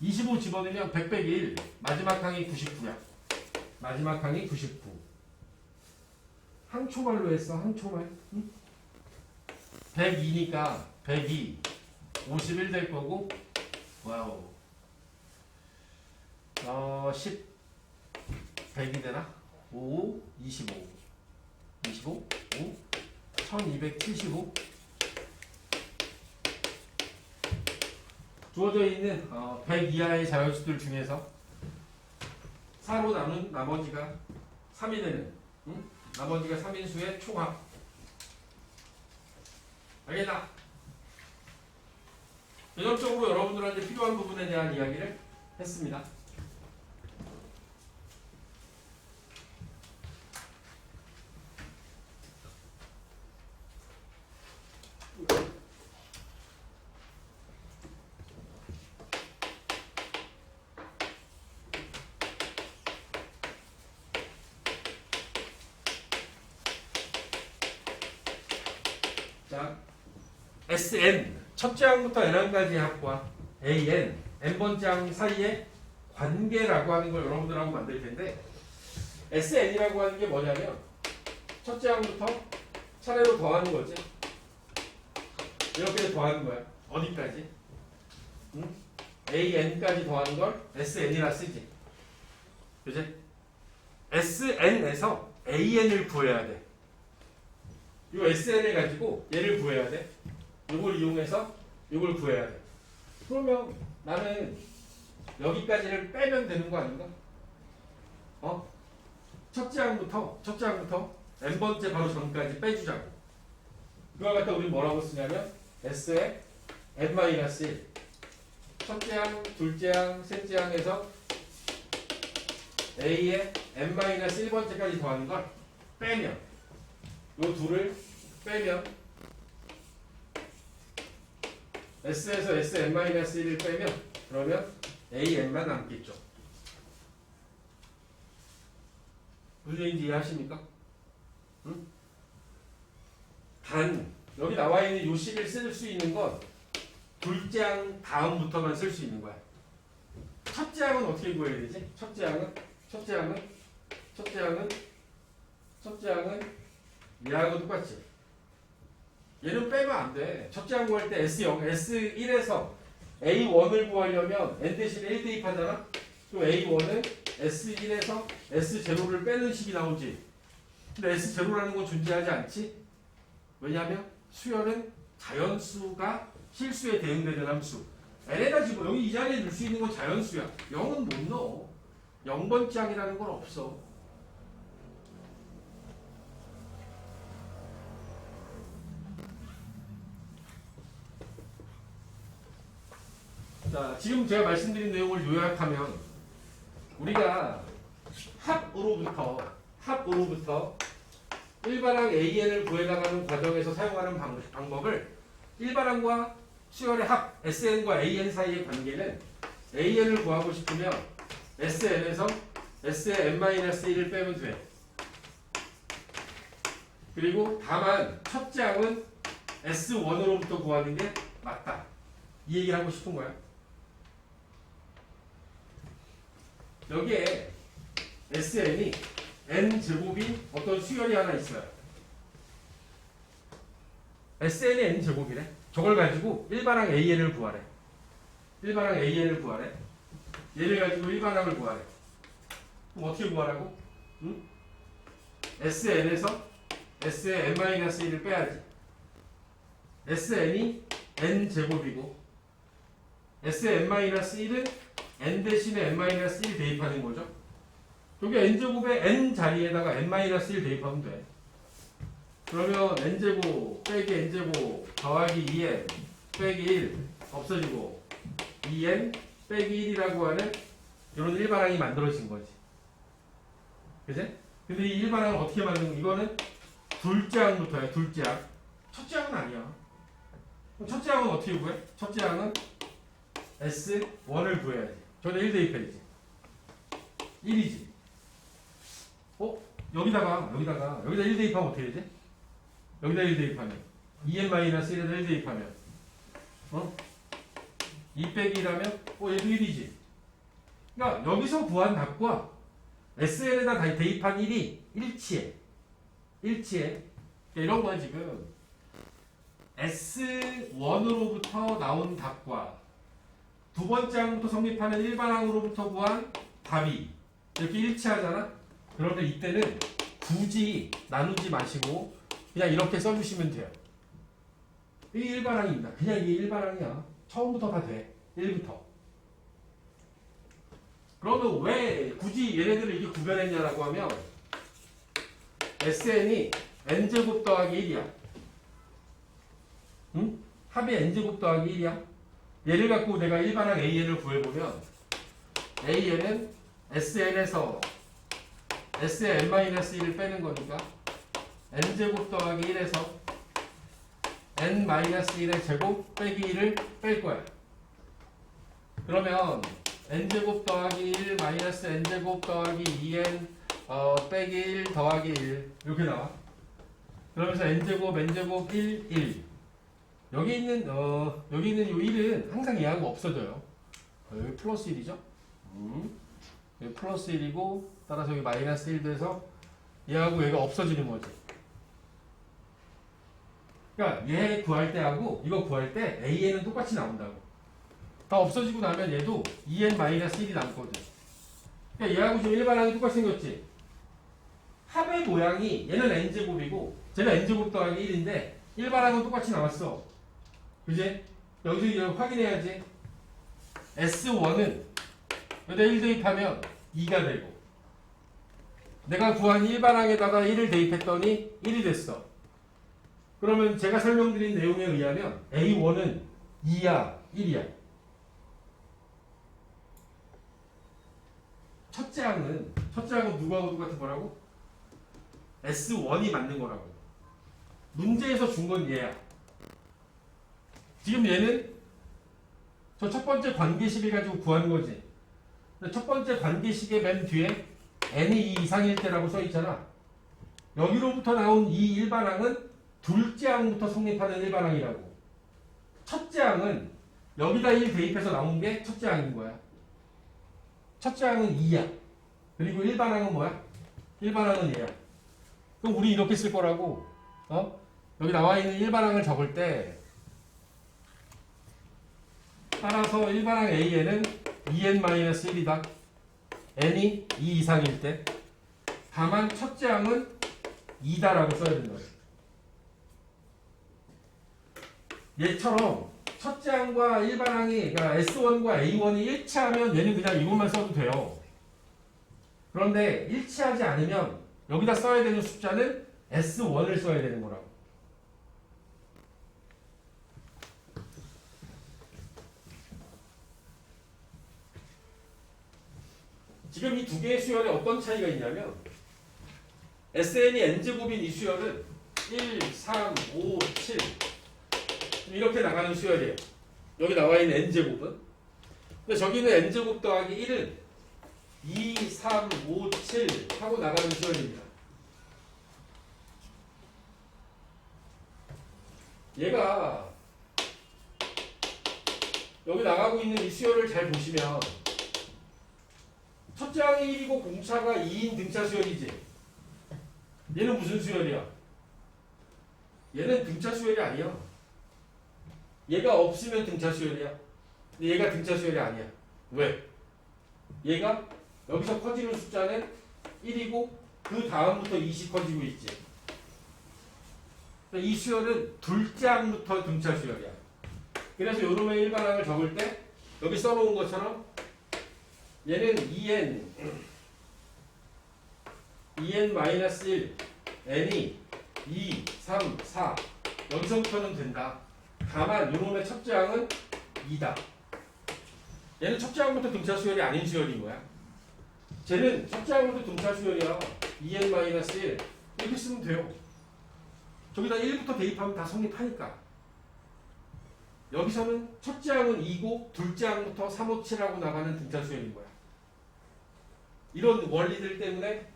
25 집어넣으면 100 빼기 1 마지막 항이 99야. 마지막 항이 99. 항초말로 했어. 항초말. 응? 102니까 102 51 될 거고 와우 10 100이 되나? 5 25 5 1275 주어져 있는 100 이하의 자연수들 중에서 4로 나눈 나머지가 3이 되는 나머지가 3인수의 총합. 알겠나? 개념적으로 여러분들한테 필요한 부분에 대한 이야기를 했습니다. 자, SN 첫째 항부터 n항까지 합과 AN n번째 항 사이의 관계라고 하는 걸 여러분들하고 만들 텐데 SN이라고 하는 게 뭐냐면 첫째 항부터 차례로 더하는 거지. 이렇게 더하는 거야. 어디까지? 응? AN까지 더하는 걸 SN이라 쓰지. 그지? SN에서 AN을 구해야 돼. 이 SN을 가지고 얘를 구해야 돼. 이걸 이용해서 이걸 구해야 돼. 그러면 나는 여기까지를 빼면 되는 거 아닌가? 첫째 항부터 n번째 바로 전까지 빼주자고. 그걸 갖다 우리 뭐라고 쓰냐면 S의 n-1 첫째 항, 둘째 항, 셋째 항에서 A의 n-1번째까지 더하는 걸 빼면 요 둘을 빼면 S에서 Sn-1을 빼면 그러면 AN만 남겠죠. 무슨 얘기인지 이해하십니까? 응? 단 여기 나와 있는 요 식을 쓸 수 있는 건 둘째 항 다음부터만 쓸 수 있는 거야. 첫째 항은 어떻게 구해야 되지? 첫째 항은 얘하고 똑같지. 얘는 빼면 안 돼. 첫째 항 구할 때 S0, S1에서 A1을 구하려면 N 대신에 1 대입하잖아? 그럼 A1은 S1에서 S0를 빼는 식이 나오지. 근데 S0라는 건 존재하지 않지? 왜냐하면 수열은 자연수가 실수에 대응되는 함수. N에다 집어. 여기 이 자리에 넣을 수 있는 건 자연수야. 0은 못 넣어. 0번째 항이라는 건 없어. 자, 지금 제가 말씀드린 내용을 요약하면 우리가 합으로부터 일반항 AN을 구해나가는 과정에서 사용하는 방법을 일반항과 수열의 합 SN과 AN 사이의 관계는 AN을 구하고 싶으면 SN에서 S의 n-1을 빼면 돼. 그리고 다만 첫째 항은 S1으로부터 구하는 게 맞다. 이 얘기를 하고 싶은 거야. 여기에 SN이 n제곱인 어떤 수열이 하나 있어요. SN이 n제곱이래. 저걸 가지고 일반항 AN을 구하래. 얘를 가지고 일반항을 구하래. 그럼 어떻게 구하라고? 응? SN에서 S의 n-1을 빼야지. SN이 n제곱이고 S의 n-1은 n 대신에 n-1 대입하는 거죠. 여기 n제곱에 n 자리에다가 n-1 대입하면 돼. 그러면 n제곱 빼기 n제곱 더하기 2n 빼기 1 없어지고 2n 빼기 1이라고 하는 이런 일반항이 만들어진 거지. 그치? 근데 이 일반항을 어떻게 만드는 거? 이거는 둘째 항부터야. 둘째 항. 첫째 항은 아니야. 그럼 첫째 항은 어떻게 구해? 첫째 항은 S1을 구해야지. 저는 1 대입해야지. 1이지. 여기다 1 대입하면 어떻게 되지? 여기다 1 대입하면 2n-1에다 1 대입하면 2 빼기 1하면 얘도 1이지. 그러니까 여기서 구한 답과 SN에다 대입한 1이 일치해. 그러니까 이런 거야 지금. S1으로부터 나온 답과 두 번째 항부터 성립하는 일반항으로부터 구한 답이 이렇게 일치하잖아? 그러면 이때는 굳이 나누지 마시고 그냥 이렇게 써주시면 돼요. 이게 일반항입니다. 그냥 이게 일반항이야. 처음부터 다 돼. 1부터. 그러면 왜 굳이 얘네들을 이렇게 구별했냐라고 하면 SN이 n제곱 더하기 1이야. 응? 합이 n제곱 더하기 1이야. 얘를 갖고 내가 일반항 AN을 구해보면 AN은 SN에서 S의 n-1을 빼는 거니까 n제곱 더하기 1에서 n-1의 제곱 빼기 1을 뺄 거야. 그러면 n제곱 더하기 1 마이너스 n제곱 더하기 2n 빼기 1 더하기 1 이렇게 나와. 그러면서 n제곱 1 여기 있는 요 1은 항상 얘하고 없어져요. 여기 플러스 1이죠. 여기 플러스 1이고 따라서 여기 마이너스 1 돼서 얘하고 얘가 없어지는 거지. 그러니까 얘 구할 때하고 이거 구할 때 AN은 똑같이 나온다고. 다 없어지고 나면 얘도 2n-1이 남거든. 그러니까 얘하고 지금 일반항이 똑같이 생겼지. 합의 모양이 얘는 n제곱이고 쟤는 n제곱 더하기 1인데 일반항은 똑같이 나왔어. 그지? 여기서 이제 확인해야지. S1은 여기다 1 대입하면 2가 되고 내가 구한 일반항에다가 1을 대입했더니 1이 됐어. 그러면 제가 설명드린 내용에 의하면 A1은 2야, 1이야. 첫째 항은 누구하고 똑같은 거라고? S1이 맞는 거라고. 문제에서 준 건 얘야. 지금 얘는 저 첫 번째 관계식을 가지고 구하는 거지. 첫 번째 관계식의 맨 뒤에 n이 2 이상일 때라고 써 있잖아. 여기로부터 나온 이 일반항은 둘째 항부터 성립하는 일반항이라고. 첫째 항은 여기다 1 대입해서 나온 게 첫째 항인 거야. 첫째 항은 2야. 그리고 일반항은 뭐야? 일반항은 얘야. 그럼 우리 이렇게 쓸 거라고. 여기 나와 있는 일반항을 적을 때 따라서 일반항 A에는 2n-1이다. n이 2 이상일 때. 다만 첫째 항은 2다라고 써야 된다. 얘처럼 첫째 항과 일반항이 그러니까 S1과 A1이 일치하면 얘는 그냥 이것만 써도 돼요. 그런데 일치하지 않으면 여기다 써야 되는 숫자는 S1을 써야 되는 거라고. 지금 이 두 개의 수열에 어떤 차이가 있냐면 SN이 n제곱인 이 수열은 1, 3, 5, 7 이렇게 나가는 수열이에요. 여기 나와 있는 n제곱은. 근데 저기는 n제곱 더하기 1은 2, 3, 5, 7 하고 나가는 수열입니다. 얘가 여기 나가고 있는 이 수열을 잘 보시면 첫째 항이 1이고 공차가 2인 등차 수열이지. 얘는 무슨 수열이야? 얘는 등차 수열이 아니야. 얘가 없으면 등차 수열이야. 근데 얘가 등차 수열이 아니야. 왜? 얘가 여기서 커지는 숫자는 1이고 그 다음부터 2씩 커지고 있지. 이 수열은 둘째 항부터 등차 수열이야. 그래서 요놈의 일반항을 적을 때 여기 써놓은 것처럼 얘는 2n-1 n이 2, 3, 4 여기서부터는 된다. 다만 요놈의 첫째 항은 2다. 얘는 첫째 항부터 등차 수열이 아닌 수열인 거야. 쟤는 첫째 항부터 등차 수열이야. 2n-1 이렇게 쓰면 돼요. 저기다 1부터 대입하면 다 성립하니까. 여기서는 첫째 항은 2고 둘째 항부터 3, 5, 7하고 나가는 등차 수열인 거야. 이런 원리들 때문에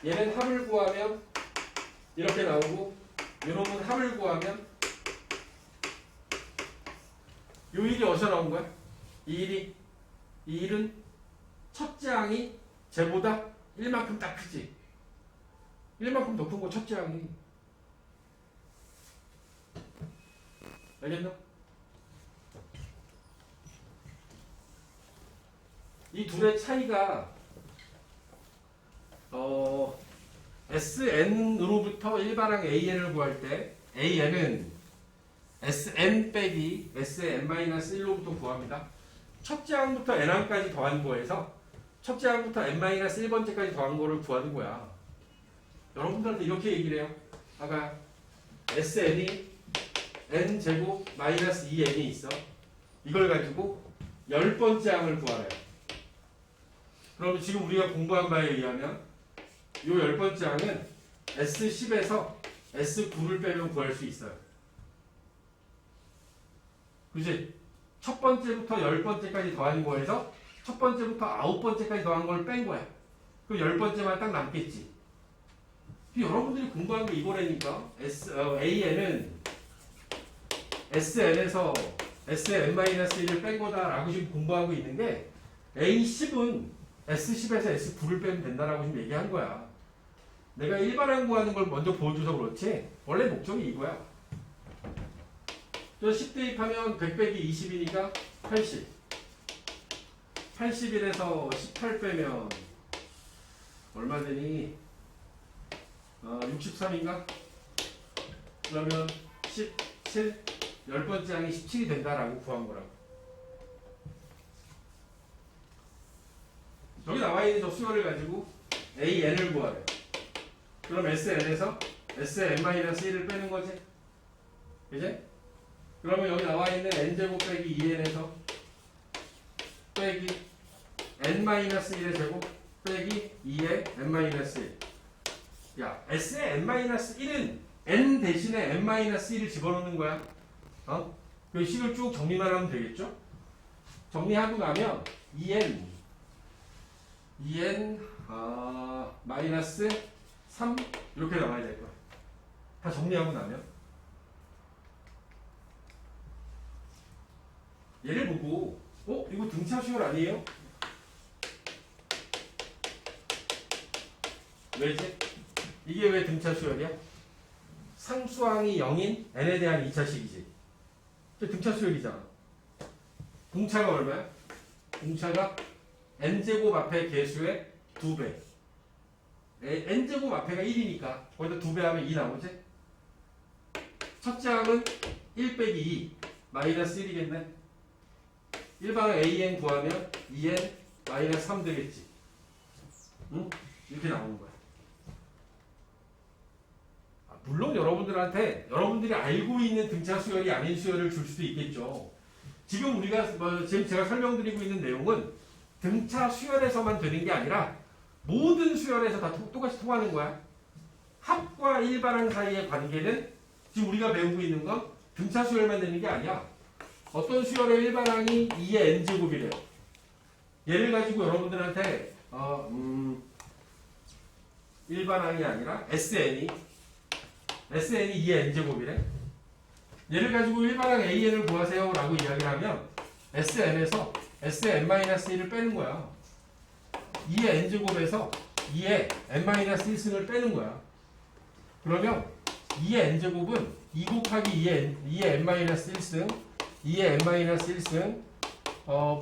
얘는 합을 구하면 이렇게 나오고 요놈은 합을 구하면 요 1이 어디서 나온 거야? 이 1은 첫째 항이 쟤보다 1만큼 딱 크지. 1만큼 더 큰 거 첫째 항이. 알겠나? 이 둘의 차이가 SN으로부터 일반항 AN을 구할 때 AN은 SN 빼기 SN-1로부터 구합니다. 첫째 항부터 N항까지 더한 거에서 첫째 항부터 N-1번째까지 더한 거를 구하는 거야. 여러분들한테 이렇게 얘기를 해요. 아까 SN이 N제곱 마이너스 2N이 있어. 이걸 가지고 10번째 항을 구하래요. 그럼 지금 우리가 공부한 바에 의하면 이 10번째 항은 S10에서 S9를 빼면 구할 수 있어요. 그지? 첫 번째부터 10번째까지 더한 거에서 첫 번째부터 9번째까지 더한 걸 뺀 거야. 그럼 10번째만 딱 남겠지. 여러분들이 공부한 게 이거라니까. AN은 SN에서 SN-1을 뺀 거다라고 지금 공부하고 있는 게 A10은 S10에서 S9를 빼면 된다라고 지금 얘기한 거야. 내가 일반항 구하는 걸 먼저 보여줘서 그렇지 원래 목적이 이거야. 저 10 대입하면 100 빼기 20이니까 80. 81에서 18 빼면 얼마 되니? 63인가? 그러면 17, 10번째 항이 17이 된다라고 구한 거라고. 여기 나와 있는 저 수열을 가지고 AN을 구하래. 그럼 SN에서 SN-1을 빼는 거지. 그지? 그러면 여기 나와 있는 n제곱 빼기 2n에서 빼기 n-1의 제곱 빼기 2의 n-1. 야, S의 n-1은 n 대신에 n-1을 집어넣는 거야. 어? 그 식을 쭉 정리만 하면 되겠죠? 정리하고 나면 2n 마이너스 3 이렇게 나와야 될 거야. 다 정리하고 나면 얘를 보고 이거 등차 수열 아니에요? 왜지? 이게 왜 등차 수열이야? 상수항이 0인 n에 대한 2차식이지. 등차 수열이잖아. 공차가 얼마야? 공차가 n제곱 앞에 개수의 2배. n제곱 앞에가 1이니까 거기다 2배 하면 2 나오지? 첫째 항은 1 빼기 2 마이너스 1이겠네. 일반항 an 구하면 2n 마이너스 3 되겠지. 응? 이렇게 나오는 거야. 물론 여러분들이 알고 있는 등차 수열이 아닌 수열을 줄 수도 있겠죠. 지금 우리가 지금 제가 설명드리고 있는 내용은 등차 수열에서만 되는 게 아니라 모든 수열에서 다 똑같이 통하는 거야. 합과 일반항 사이의 관계는 지금 우리가 배우고 있는 건 등차 수열만 되는 게 아니야. 어떤 수열의 일반항이 2의 n제곱이래요. 얘를 가지고 여러분들한테 일반항이 아니라 SN이 2의 n제곱이래. 얘를 가지고 일반항 AN을 구하세요 라고 이야기를 하면 SN에서 SN-1을 빼는 거야. 2의 n제곱에서 2의 n-1승을 빼는 거야. 그러면 2의 n제곱은 2 곱하기 2의 n-1승 2의 n-1승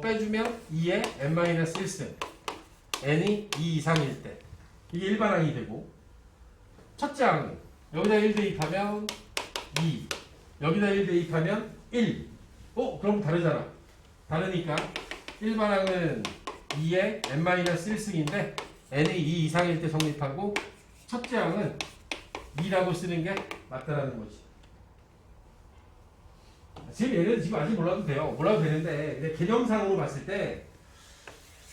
빼주면 2의 n-1승 n이 2 이상일 때 이게 일반항이 되고, 첫째 항은 여기다 1 대입하면 2, 여기다 1 대입하면 1. 그럼 다르잖아. 다르니까 일반항은 2의 n-1승인데 n이 2 이상일 때 성립하고, 첫째 항은 2라고 쓰는 게 맞다라는 거지. 지금 얘는 지금 아직 몰라도 돼요. 몰라도 되는데 개념상으로 봤을 때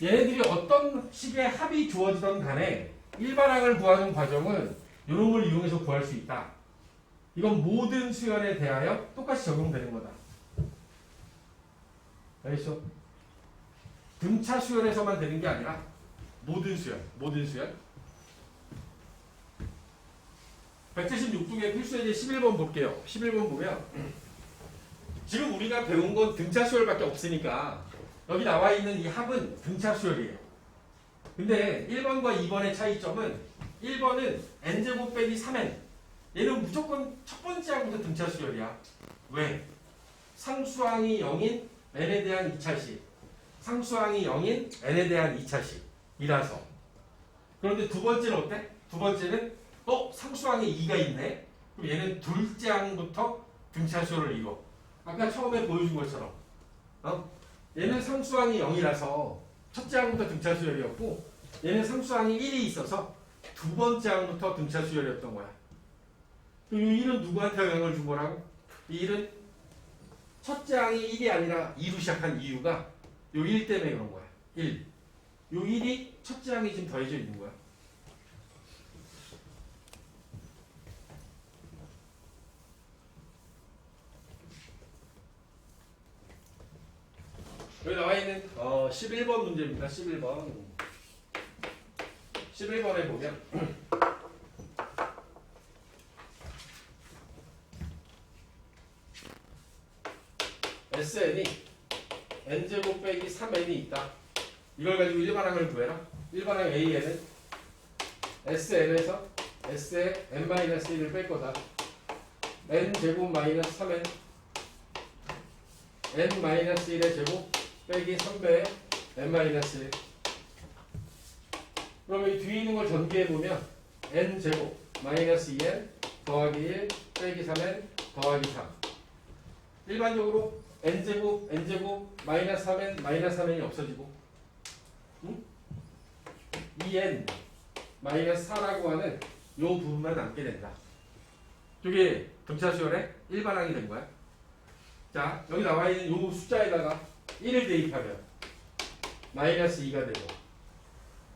얘네들이 어떤 식의 합이 주어지던 간에 일반항을 구하는 과정은 이런 걸 이용해서 구할 수 있다. 이건 모든 수열에 대하여 똑같이 적용되는 거다. 알겠어? 등차 수열에서만 되는 게 아니라 모든 수열. 176쪽에 필수예제 11번 볼게요. 11번 보면 지금 우리가 배운 건 등차 수열밖에 없으니까 여기 나와 있는 이 합은 등차 수열이에요. 근데 1번과 2번의 차이점은 1번은 n제곱 빼기 3n, 얘는 무조건 첫 번째 항부터 등차 수열이야. 왜? 상수항이 0인 n에 대한 2차식, 상수항이 0인 n에 대한 2차식이라서. 그런데 두 번째는 어때? 두 번째는 상수항에 2가 있네? 그럼 얘는 둘째 항부터 등차 수열을 이뤄. 아까 처음에 보여준 것처럼 얘는 상수항이 0이라서 첫째 항부터 등차 수열이었고, 얘는 상수항이 1이 있어서 두 번째 항부터 등차 수열이었던 거야. 이 1은 누구한테 영향을 준 거라고? 이 1은 첫째 항이 1이 아니라 2로 시작한 이유가 요 1 때문에 그런 거야. 1. 요 1이 첫째 항이 지금 더해져 있는 거야. 여기 나와 있는 11번 문제입니다. 11번에 보면 SN이 n제곱 빼기 3n이 있다. 이걸 가지고 일반항을 구해라. 일반항 AN은 SN에서 S의 n-1을 뺄 거다. n제곱 마이너스 3n n-1의 제곱 빼기 3배의 n-1. 그러면 이 뒤에 있는 걸 전개해보면 n제곱 마이너스 2n 더하기 1 빼기 3n 더하기 3. 일반적으로 n제곱 마이너스 3n 마이너스 3n이 없어지고 2n 마이너스 4라고 하는 요 부분만 남게 된다. 이게 등차수열의 일반항이 된 거야. 자, 여기 나와 있는 요 숫자에다가 1을 대입하면 마이너스 2가 되고,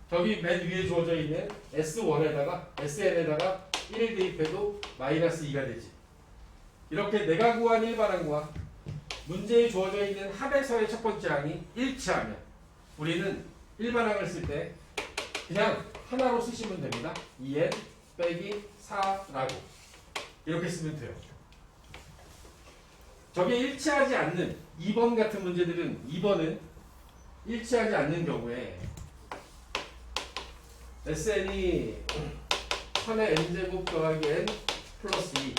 저기 맨 위에 주어져 있는 S1에다가 SN에다가 1을 대입해도 마이너스 2가 되지. 이렇게 내가 구한 일반항과 문제에 주어져 있는 합에서의 첫 번째 항이 일치하면 우리는 일반항을 쓸 때 그냥 하나로 쓰시면 됩니다. 2n 빼기 4라고 이렇게 쓰면 돼요. 저게 일치하지 않는 2번 같은 문제들은 2번은 일치하지 않는 경우에 SN이 3의 n제곱 더하기 n 플러스 2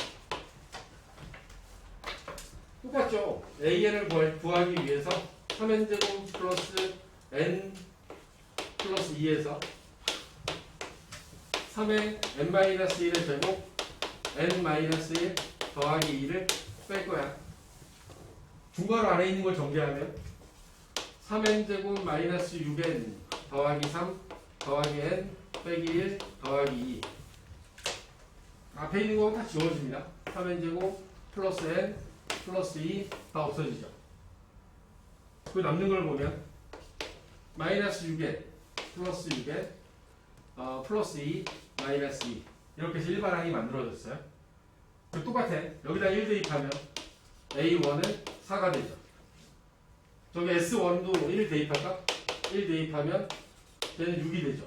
똑같죠? AN을 구하기 위해서 3n제곱 플러스 n 플러스 2에서 3의 n-1의 제곱 n-1 더하기 2를 뺄 거야. 중괄호 안에 있는 걸 정리하면 3n제곱 마이너스 6n 더하기 3 더하기 n 빼기 1 더하기 2 앞에 있는 거 다 지워집니다. 3n제곱 플러스 n 플러스 2 다 없어지죠. 그 남는 걸 보면 마이너스 6n 플러스 6n 플러스 2 마이너스 2 이렇게 해서 일반항이 만들어졌어요. 그 똑같아. 여기다 1 대입하면 A1은 4가 되죠. 저기 S1도 1 대입할까? 1 대입하면 얘는 6이 되죠.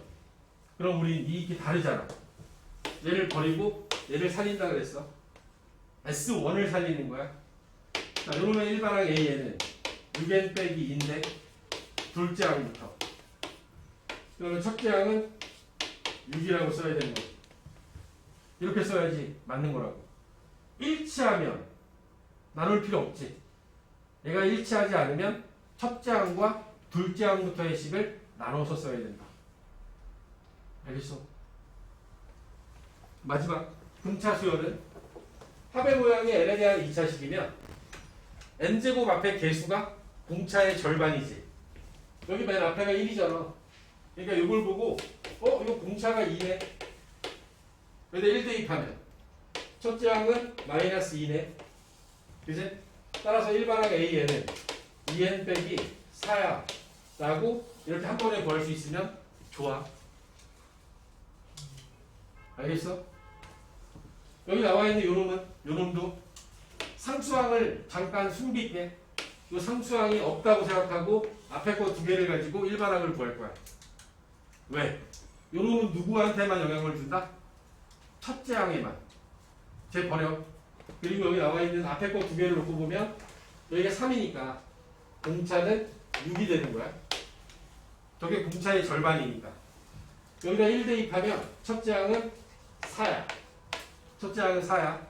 그럼 우리 이게 다르잖아. 얘를 버리고 얘를 살린다 그랬어. S1을 살리는 거야. 자, 이러면 일반항 A에는 6n 빼기 2인데 둘째 항부터. 그러면 첫째 항은 6이라고 써야 되는 거지. 이렇게 써야지 맞는 거라고. 일치하면 나눌 필요 없지. 얘가 일치하지 않으면 첫째 항과 둘째 항부터의 식을 나눠서 써야 된다. 알겠어? 마지막 등차 수열은 합의 모양이 n에 대한 2차식이면 n제곱 앞에 개수가 공차의 절반이지. 여기 맨 앞에가 1이잖아. 그러니까 이걸 보고 이거 공차가 2네. 여기다 1 대입하면 첫째 항은 마이너스 2네. 그치? 따라서 일반항 A에는 2n 빼기 4야 라고 이렇게 한 번에 구할 수 있으면 좋아. 알겠어? 여기 나와 있는 요놈도 상수항을 잠깐 숨길게. 이 상수항이 없다고 생각하고 앞에 거 두 개를 가지고 일반항을 구할 거야. 왜? 요놈은 누구한테만 영향을 준다? 첫째 항에만. 쟤 버려. 그리고 여기 나와 있는 앞에 거 두 개를 놓고 보면 여기가 3이니까 공차는 6이 되는 거야. 저게 공차의 절반이니까. 여기다 1 대입하면 첫째 항은 4야. 첫째 항은 4야.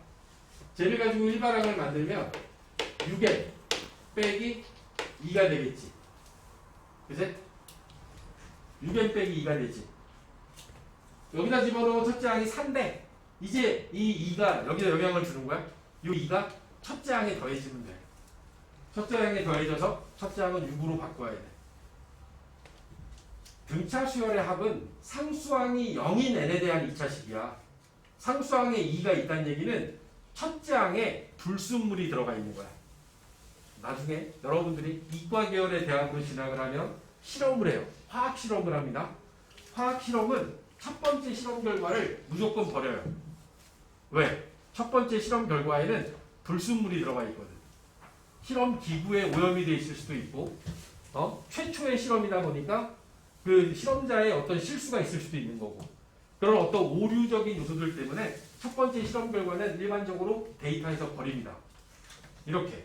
쟤를 가지고 일반항을 만들면 6n 빼기 2가 되겠지. 그치? 6n 빼기 2가 되지. 여기다 집어넣으면 첫째 항이 4인데 이제 이 2가 여기다 영향을 주는 거야. 이 2가 첫째 항에 더해지면 돼. 첫째 항에 더해져서 첫째 항은 6으로 바꿔야 돼. 등차 수열의 합은 상수항이 0인 n에 대한 2차식이야. 상수항에 2가 있다는 얘기는 첫째 항에 불순물이 들어가 있는 거야. 나중에 여러분들이 이과 계열의 대학으로 진학을 하면 실험을 해요. 화학 실험을 합니다. 화학 실험은 첫 번째 실험 결과를 무조건 버려요. 왜? 첫 번째 실험 결과에는 불순물이 들어가 있거든. 실험 기구에 오염이 돼 있을 수도 있고, 최초의 실험이다 보니까 그 실험자의 어떤 실수가 있을 수도 있는 거고, 그런 어떤 오류적인 요소들 때문에 첫 번째 실험 결과는 일반적으로 데이터에서 버립니다. 이렇게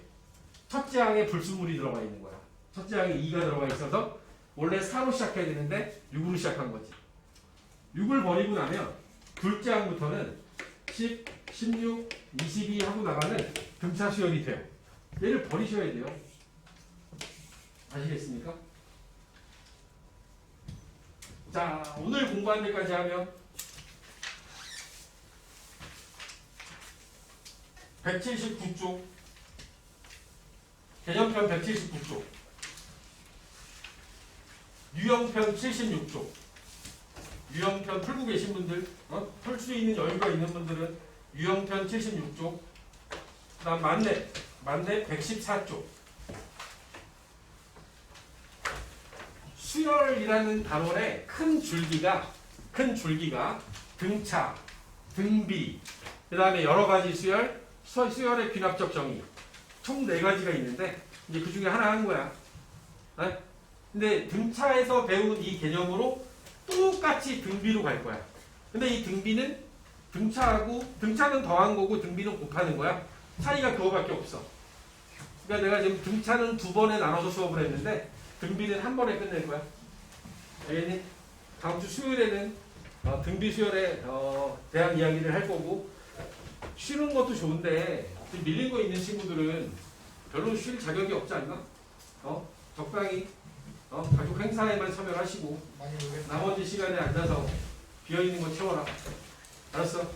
첫째 항에 불순물이 들어가 있는 거야. 첫째 항에 2가 들어가 있어서 원래 4로 시작해야 되는데 6으로 시작한 거지. 6을 버리고 나면 둘째 항부터는 10, 16, 22 하고 나가는 등차 수열이 돼요. 얘를 버리셔야 돼요. 아시겠습니까? 자, 오늘 공부한 데까지 하면 179쪽, 개념편 179쪽, 유형편 76쪽, 유형편 풀고 계신 분들, 풀 수 있는 여유가 있는 분들은 유형편 76쪽, 그 다음 만렙 114쪽. 수열이라는 단원의 큰 줄기가 등차, 등비, 그 다음에 여러 가지 수열의 귀납적 정의, 총 4가지가 있는데 이제 그 중에 하나 한 거야. 근데 등차에서 배운 이 개념으로 똑같이 등비로 갈 거야. 근데 이 등비는 등차는 더한 거고 등비는 곱하는 거야. 차이가 그거밖에 없어. 그러니까 내가 지금 등차는 2번에 나눠서 수업을 했는데 등비는 한 번에 끝낼 거야. 알겠니? 다음 주 수요일에는 등비 수열에 대한 이야기를 할 거고, 쉬는 것도 좋은데 지금 밀린 거 있는 친구들은 별로 쉴 자격이 없지 않나? 적당히 가족 행사에만 참여하시고 많이 오겠다. 나머지 시간에 앉아서 비어있는 거 채워라. 알았어?